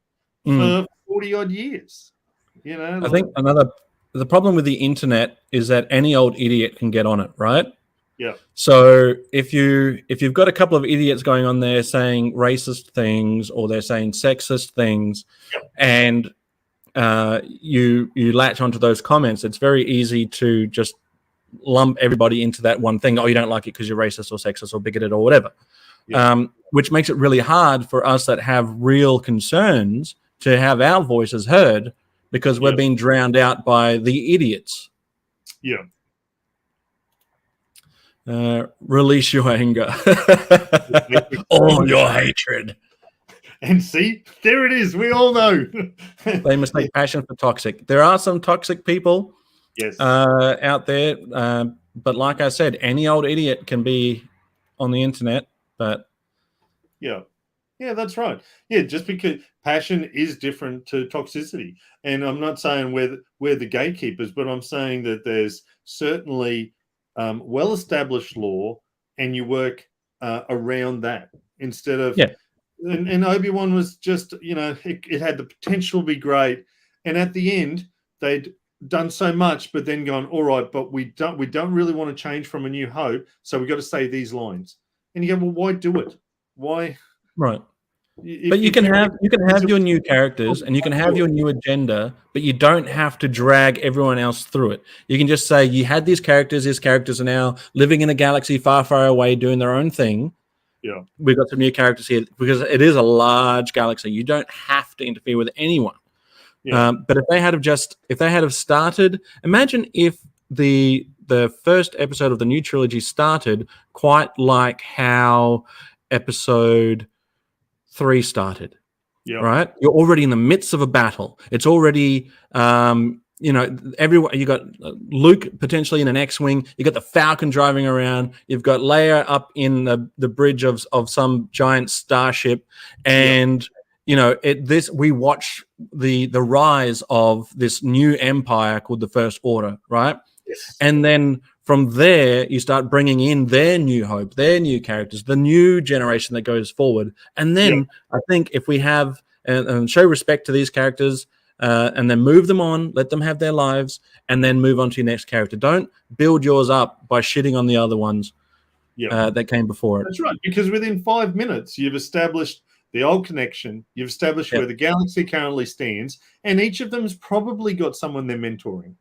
for 40 odd years. You know, I think the problem with the internet is that any old idiot can get on it, right? Yeah. So if you've got a couple of idiots going on there saying racist things or they're saying sexist things, and you latch onto those comments, it's very easy to just lump everybody into that one thing. Oh, you don't like it because you're racist or sexist or bigoted or whatever. Which makes it really hard for us that have real concerns to have our voices heard because we're being drowned out by the idiots. Yeah. Release your anger. All your hatred. And see, there it is. We all know. They mistake passion for toxic. There are some toxic people out there. But like I said, any old idiot can be on the internet. But yeah, that's right. Yeah, just because passion is different to toxicity. And I'm not saying we're the gatekeepers, but I'm saying that there's certainly well-established law and you work around that instead of... Yeah. And Obi-Wan was just, you know, it had the potential to be great. And at the end, they'd done so much, but then gone, all right, but we don't really want to change from A New Hope, so we've got to say these lines. And you go, well, why do it? Why? Right. But you can have your new characters and you can have your new agenda, but you don't have to drag everyone else through it. You can just say you had these characters are now living in a galaxy far, far away doing their own thing. Yeah, we've got some new characters here because it is a large galaxy. You don't have to interfere with anyone. Yeah. But if they had started, imagine if the first episode of the new trilogy started quite like how episode 3 started. Yeah. Right? You're already in the midst of a battle. It's already everyone. You got Luke potentially in an X-wing. You got the Falcon driving around. You've got Leia up in the bridge of some giant starship, and we watch the rise of this new empire called the First Order, right? Yes. And then from there, you start bringing in their new hope, their new characters, the new generation that goes forward, and then I think if we have and show respect to these characters. And then move them on, let them have their lives, and then move on to your next character. Don't build yours up by shitting on the other ones that came before it. That's right, because within 5 minutes, you've established the old connection. You've established where the galaxy currently stands, and each of them's probably got someone they're mentoring.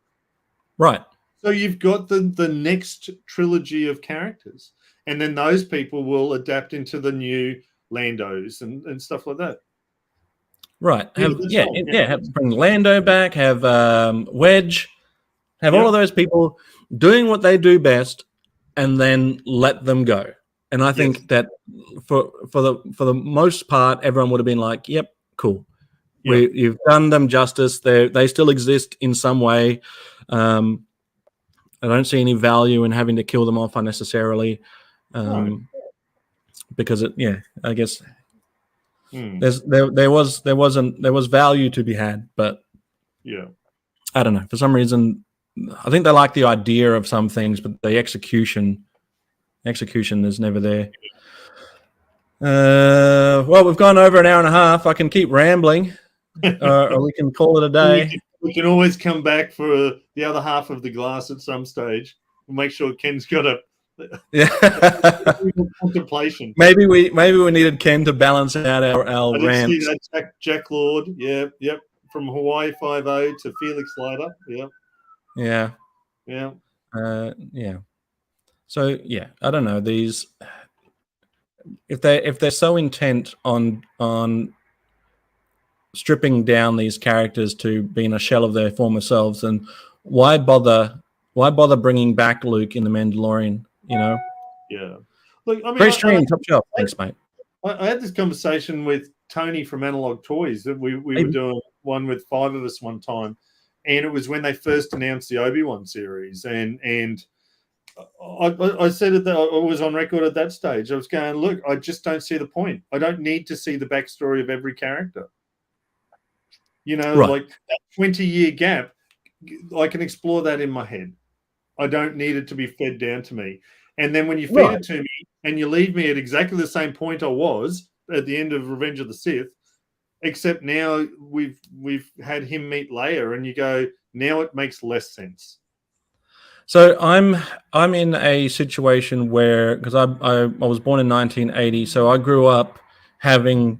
Right. So you've got the next trilogy of characters, and then those people will adapt into the new Landos and stuff like that. Right. Have bring Lando back. Have Wedge. Have all of those people doing what they do best, and then let them go. And I think that for the most part, everyone would have been like, "Yep, cool. You've done them justice. They still exist in some way. I don't see any value in having to kill them off unnecessarily, because I guess there was value to be had, but I don't know. For some reason, I think they like the idea of some things, but the execution is never there. Well, we've gone over an hour and a half. I can keep rambling, or we can call it a day. We can always come back for the other half of the glass at some stage. We'll make sure Ken's got a contemplation. Maybe we needed Ken to balance out our rant. See that Jack Lord, yep, from Hawaii 5-0 to Felix Leiter, yeah. So I don't know, these if they're so intent on stripping down these characters to being a shell of their former selves, then why bother bringing back Luke in The Mandalorian? Look, I mean, very strange. Top shelf. Thanks, mate. I had this conversation with Tony from Analog Toys that we were doing one with 5 of us one time, and it was when they first announced the Obi-Wan series, and I said that I was on record at that stage. I was going, look, I just don't see the point. I don't need to see the backstory of every character. Like that 20-year gap, I can explore that in my head. I don't need it to be fed down to me. And then when you feed it to me and you leave me at exactly the same point I was at the end of Revenge of the Sith, except now we've had him meet Leia, and you go, now it makes less sense. So I'm in a situation where, because I was born in 1980, so I grew up having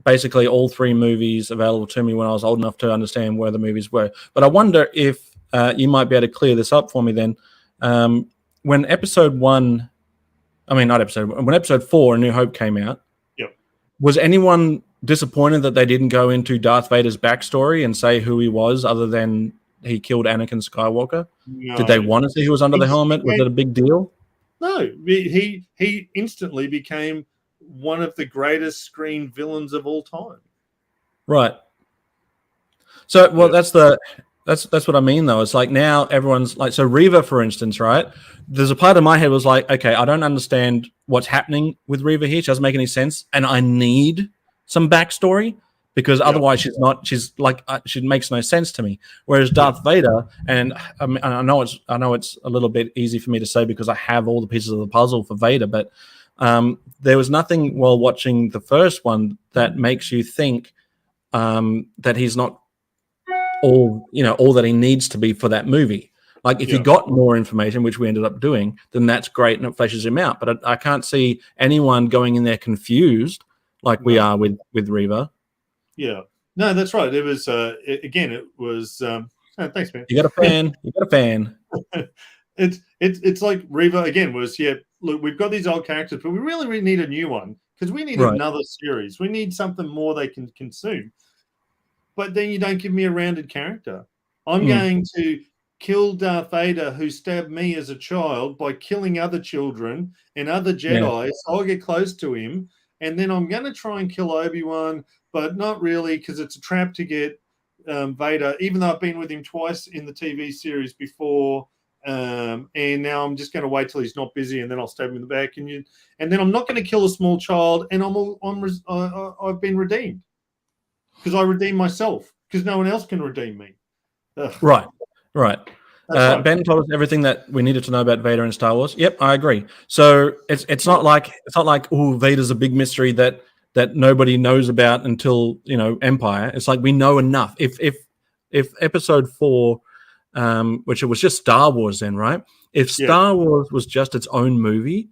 basically all 3 movies available to me when I was old enough to understand where the movies were. But I wonder if you might be able to clear this up for me then. When episode 4, A New Hope came out, was anyone disappointed that they didn't go into Darth Vader's backstory and say who he was other than he killed Anakin Skywalker? No. Did they want to see who was under the helmet? Was it a big deal? No, he instantly became one of the greatest screen villains of all time. Right. So, well, that's what I mean, though. It's like now everyone's like, so Reva, for instance, right? There's a part of my head was like, okay, I don't understand what's happening with Reva here. She doesn't make any sense, and I need some backstory because otherwise she makes no sense to me. Whereas Darth Vader, and I know it's a little bit easy for me to say because I have all the pieces of the puzzle for Vader, but there was nothing while watching the first one that makes you think that he's not all that he needs to be for that movie. Like if you got more information, which we ended up doing, then that's great and it fleshes him out. But I can't see anyone going in there confused like we are with Reva. Yeah, no, that's right. It was it was. Thanks, man. You got a fan. It's like Reva again was look, we've got these old characters, but we really need a new one because we need another series. We need something more they can consume. But then you don't give me a rounded character. I'm going to kill Darth Vader, who stabbed me as a child, by killing other children and other Jedi. So I'll get close to him. And then I'm going to try and kill Obi-Wan, but not really because it's a trap to get Vader, even though I've been with him twice in the TV series before. And now I'm just going to wait till he's not busy, and then I'll stab him in the back. And then I'm not going to kill a small child, and I've been redeemed. Because I redeem myself, because no one else can redeem me. Ugh. Right. Ben told us everything that we needed to know about Vader and Star Wars. Yep, I agree. So it's not like Vader's a big mystery that nobody knows about until Empire. It's like we know enough. If Episode 4, which it was just Star Wars then, right? If Star Wars was just its own movie,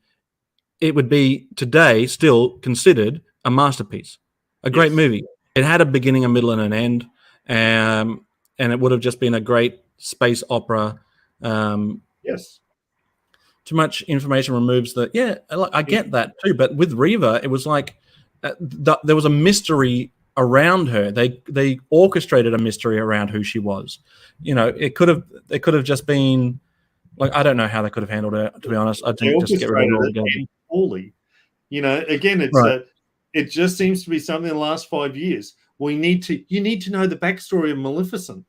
it would be today still considered a masterpiece. a great Yes. movie. It had a beginning, a middle, and an end, and it would have just been a great space opera. Yes. Too much information removes the. Yeah, I get that too. But with Reva, it was like there was a mystery around her. They orchestrated a mystery around who she was. You know, it could have just been like, I don't know how they could have handled it. To be honest, I think just get rid of it altogether. Poorly. You know, again, it's Right. it just seems to be something in the last 5 years. You need to know the backstory of Maleficent.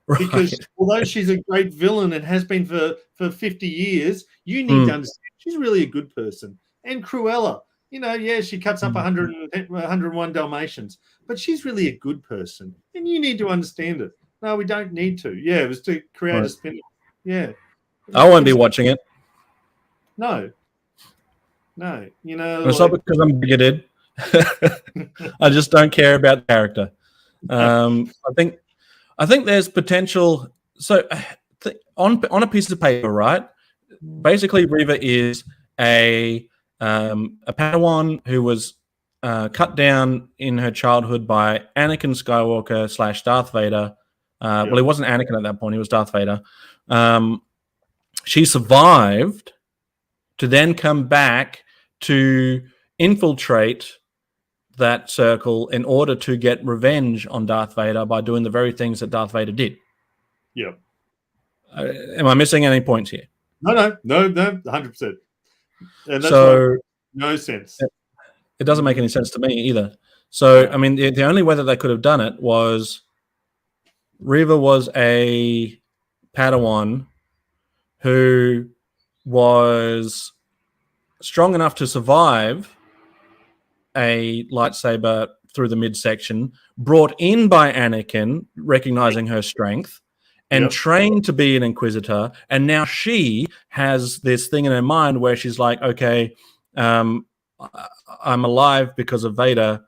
Right. Because although she's a great villain and has been for 50 years, you need to understand she's really a good person. And Cruella, you know, yeah, she cuts up 101 Dalmatians, but she's really a good person. And you need to understand it. No, we don't need to. Yeah, it was to create a spin-off. Yeah. I won't be watching it. No. You know. It's not because I'm bigoted. I just don't care about the character. I think there's potential. So on a piece of paper, right? Basically, Reva is a Padawan who was cut down in her childhood by Anakin Skywalker / Darth Vader. Well, he wasn't Anakin at that point; he was Darth Vader. She survived to then come back to infiltrate that circle in order to get revenge on Darth Vader by doing the very things that Darth Vader did. Yeah. Am I missing any points here? No, 100%. And that's no sense. It doesn't make any sense to me either. So, I mean, the only way that they could have done it was Reva was a Padawan who was strong enough to survive a lightsaber through the midsection, brought in by Anakin, recognizing her strength, and trained to be an Inquisitor. And now she has this thing in her mind where she's like, okay, I'm alive because of Vader,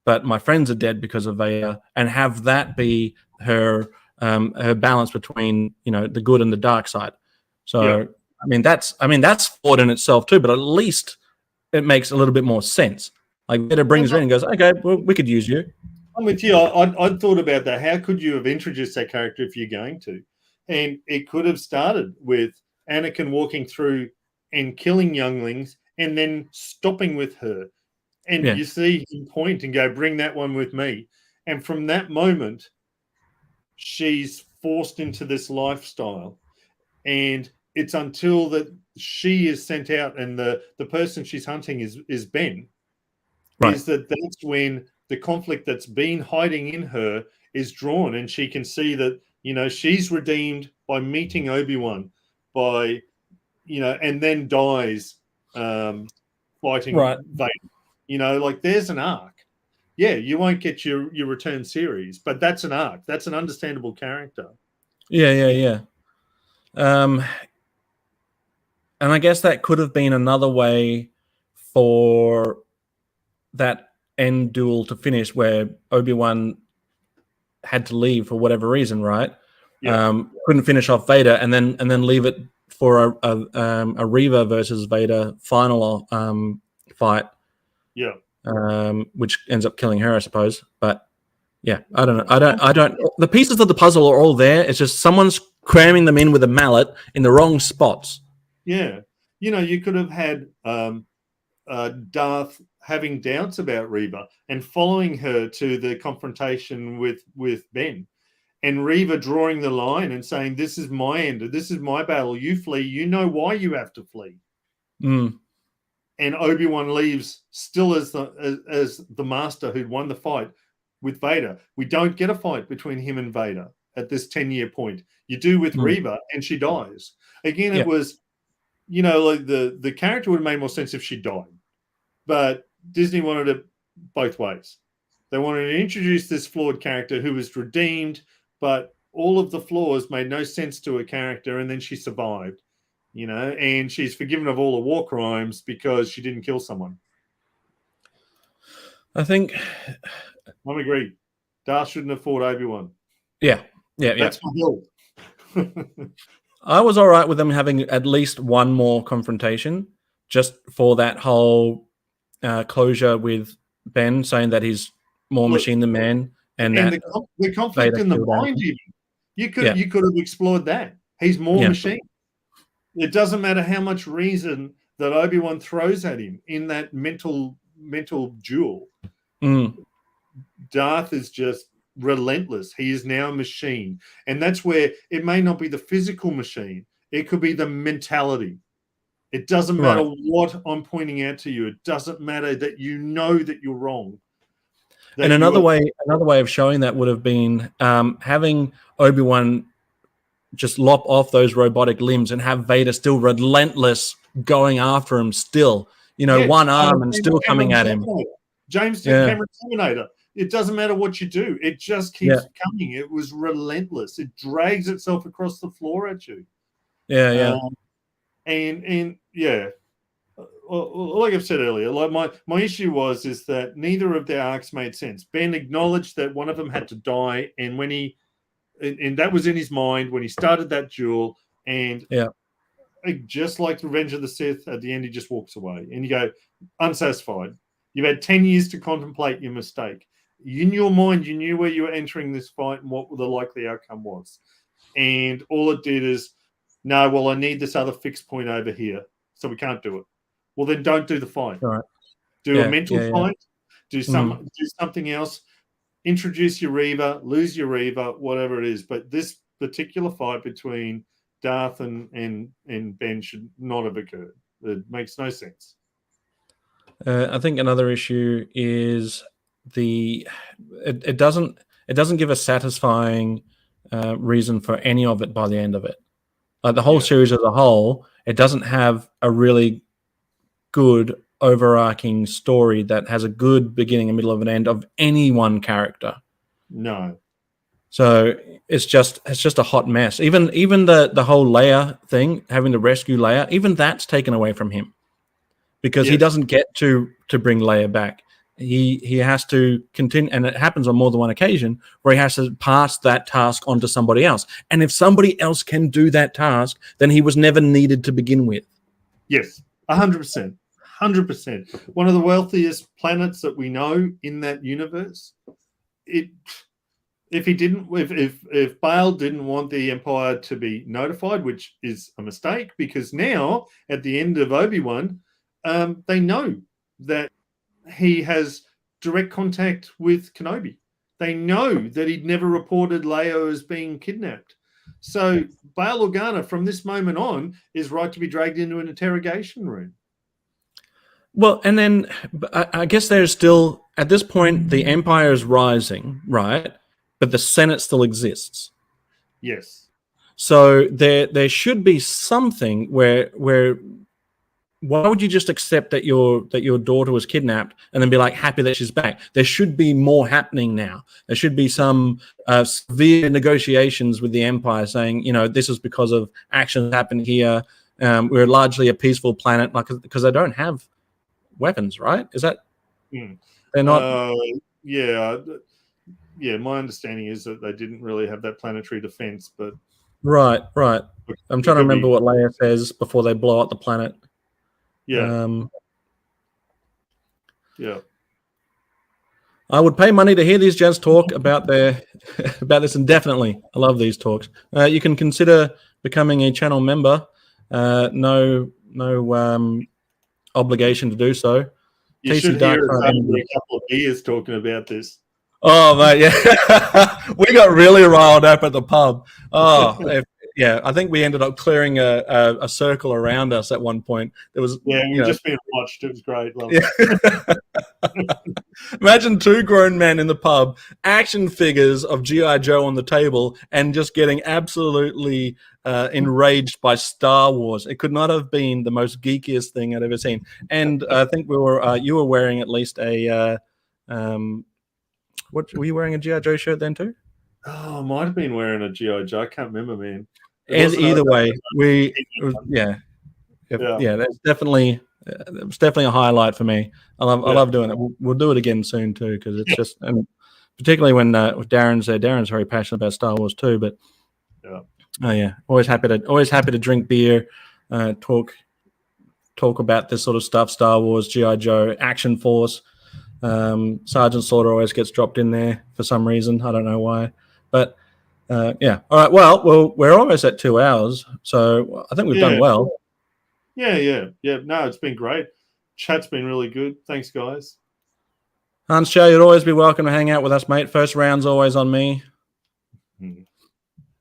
but my friends are dead because of Vader, and have that be her balance between, you know, the good and the dark side. So, I mean, that's flawed in itself too, but at least it makes a little bit more sense. Like Vader brings her in and goes, okay, well, we could use you. I'm with you. I'd thought about that. How could you have introduced that character if you're going to? And it could have started with Anakin walking through and killing younglings and then stopping with her. And you see him point and go, bring that one with me. And from that moment, she's forced into this lifestyle. And it's until that she is sent out and the person she's hunting is Ben. Right. Is that's when the conflict that's been hiding in her is drawn, and she can see that, you know, she's redeemed by meeting Obi-Wan, by, you know, and then dies fighting Vader. You know, like there's an arc. Yeah, you won't get your return series, but that's an arc. That's an understandable character. Yeah. And I guess that could have been another way for that end duel to finish, where Obi-Wan had to leave for whatever reason, right? Couldn't finish off Vader, and then leave it for a Reva versus Vader final fight. Yeah. Which ends up killing her, I suppose. But yeah, I don't know. I don't. The pieces of the puzzle are all there. It's just someone's cramming them in with a mallet in the wrong spots. Yeah, you know, you could have had Darth having doubts about Reva and following her to the confrontation with Ben, and Reva drawing the line and saying, "This is my end. This is my battle. You flee. You know why you have to flee." And Obi-Wan leaves still as the master who'd won the fight with Vader. We don't get a fight between him and Vader at this 10-year point. You do with Reva, and she dies. Again, it was, you know, like the character would have made more sense if she died. But Disney wanted it both ways. They wanted to introduce this flawed character who was redeemed, but all of the flaws made no sense to a character, and then she survived. You know, and she's forgiven of all the war crimes because she didn't kill someone. I think I'm agreed. Darth shouldn't have fought Obi-Wan. Yeah. That's my guilt. I was all right with them having at least one more confrontation, just for that whole closure with Ben, saying that he's more machine than man, and that the conflict in the mind. Even you could have explored that. He's more machine. It doesn't matter how much reason that Obi-Wan throws at him in that mental duel. Darth is just relentless. He is now a machine, and that's where it may not be the physical machine. It could be the mentality. It doesn't matter what I'm pointing out to you. It doesn't matter that you know that you're wrong. And another way of showing that would have been having Obi-Wan just lop off those robotic limbs and have Vader still relentless going after him still. One arm and still coming at him. James Cameron Terminator. It doesn't matter what you do. It just keeps coming. It was relentless. It drags itself across the floor at you. Like I've said earlier, like my issue is that neither of their arcs made sense. Ben acknowledged that one of them had to die, and and that was in his mind when he started that duel, and just like Revenge of the Sith, at the end he just walks away, and you go unsatisfied. You've had 10 years to contemplate your mistake. In your mind, you knew where you were entering this fight and what the likely outcome was, and all it did is, no, well, I need this other fixed point over here, so we can't do it. Well, then don't do the fight. Right. Do a mental fight. Do something else. Introduce your Reaver, lose your Reaver, whatever it is. But this particular fight between Darth and Ben should not have occurred. It makes no sense. I think another issue is it doesn't give a satisfying reason for any of it by the end of it. Like the whole series as a whole, it doesn't have a really good overarching story that has a good beginning and middle of an end of any one character. No. So it's just a hot mess. Even the whole Leia thing, having to rescue Leia, even that's taken away from him because he doesn't get to bring Leia back. He has to continue, and it happens on more than one occasion where he has to pass that task on to somebody else. And if somebody else can do that task, then he was never needed to begin with. Yes, 100%. 100%. One of the wealthiest planets that we know in that universe. If Bail didn't want the Empire to be notified, which is a mistake, because now at the end of Obi-Wan, they know that he has direct contact with Kenobi. They know that he'd never reported Leia as being kidnapped. So Bail Organa, from this moment on, is right to be dragged into an interrogation room. Well, and then I guess there's still, at this point, the Empire is rising, right? But the Senate still exists. Yes. So there should be something where why would you just accept that your daughter was kidnapped and then be like happy that she's back? There should be more happening now. There should be some severe negotiations with the Empire saying, this is because of actions happened here. We're largely a peaceful planet, because they don't have weapons, right? Is that they're not? My understanding is that they didn't really have that planetary defense, but right. I'm trying to remember what Leia says before they blow up the planet. I would pay money to hear these gents talk about this indefinitely. I love these talks. You can consider becoming a channel member. No obligation to do so. You should hear us over a couple of beers talking about this. Oh, mate, yeah. We got really riled up at the pub. Oh, I think we ended up clearing a circle around us at one point. There was just being watched. It was great. Love it. Imagine two grown men in the pub, action figures of G.I. Joe on the table, and just getting absolutely enraged by Star Wars. It could not have been the most geekiest thing I'd ever seen. And I think you were wearing at least a what were you wearing, a G.I. Joe shirt then too? Oh, I might have been wearing a G.I. Joe. I can't remember, man. And either way, that's definitely a highlight for me. I love doing it. We'll do it again soon too, because it's just, and particularly when Darren's there. Darren's very passionate about Star Wars too. But always happy to drink beer, talk about this sort of stuff. Star Wars, G.I. Joe, Action Force. Sergeant Slaughter always gets dropped in there for some reason. I don't know why, but yeah. All right. Well, we're almost at 2 hours, so I think we've done well. Yeah. No, it's been great. Chat's been really good. Thanks, guys. Hans Chow, you'd always be welcome to hang out with us, mate. First round's always on me.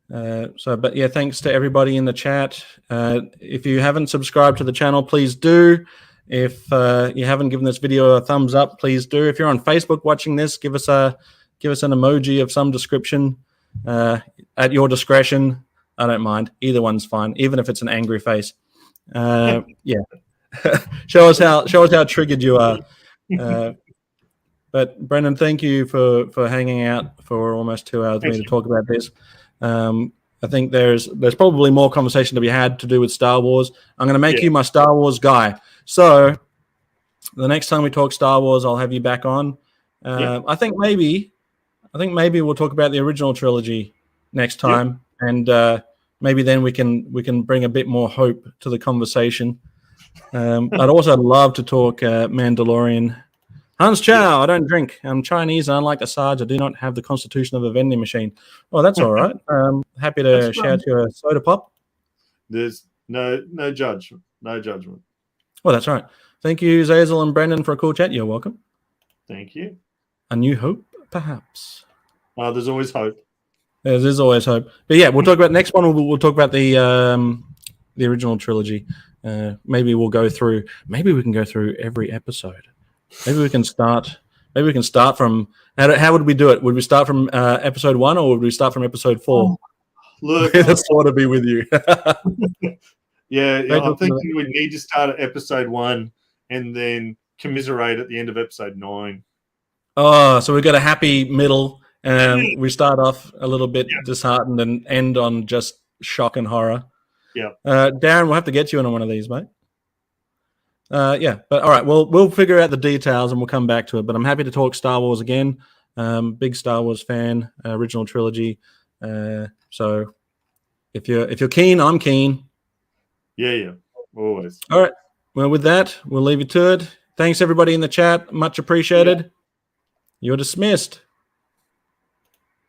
But yeah, thanks to everybody in the chat. If you haven't subscribed to the channel, please do. If you haven't given this video a thumbs up, please do. If you're on Facebook watching this, give us an emoji of some description at your discretion. I don't mind. Either one's fine, even if it's an angry face. Yeah. show us how triggered you are. But Brendan, thank you for hanging out for almost 2 hours with me to talk about this. I think there's probably more conversation to be had to do with Star Wars. I'm going to make you my Star Wars guy. So the next time we talk Star Wars, I'll have you back on. I think maybe we'll talk about the original trilogy next time, and maybe then we can bring a bit more hope to the conversation. I'd also love to talk Mandalorian. Hans Chow, I don't drink. I'm Chinese, and unlike the Sarge, I do not have the constitution of a vending machine. Well, that's all right. Happy to shout you a soda pop. There's no judgment. No judgment. Well, that's right. Thank you, Zazel and Brendan, for a cool chat. You're welcome. Thank you. A new hope, perhaps. There's always hope. There's always hope. But yeah, we'll talk about next one. We'll talk about the original trilogy. Maybe we'll go through. Maybe we can go through every episode. Maybe we can start from. How would we do it? Would we start from episode 1, or would we start from episode 4? Look, that's what to be with you. Yeah, I'm thinking we need to start at episode 1 and then commiserate at the end of episode 9. Oh, so we've got a happy middle, and we start off a little bit disheartened and end on just shock and horror. Yeah, Darren, we'll have to get you in on one of these, mate. But all right, we'll figure out the details and we'll come back to it. But I'm happy to talk Star Wars again. Big Star Wars fan, original trilogy. So if you're keen, I'm keen. Yeah, always. All right. Well, with that, we'll leave you to it. Thanks everybody in the chat. Much appreciated. You're dismissed.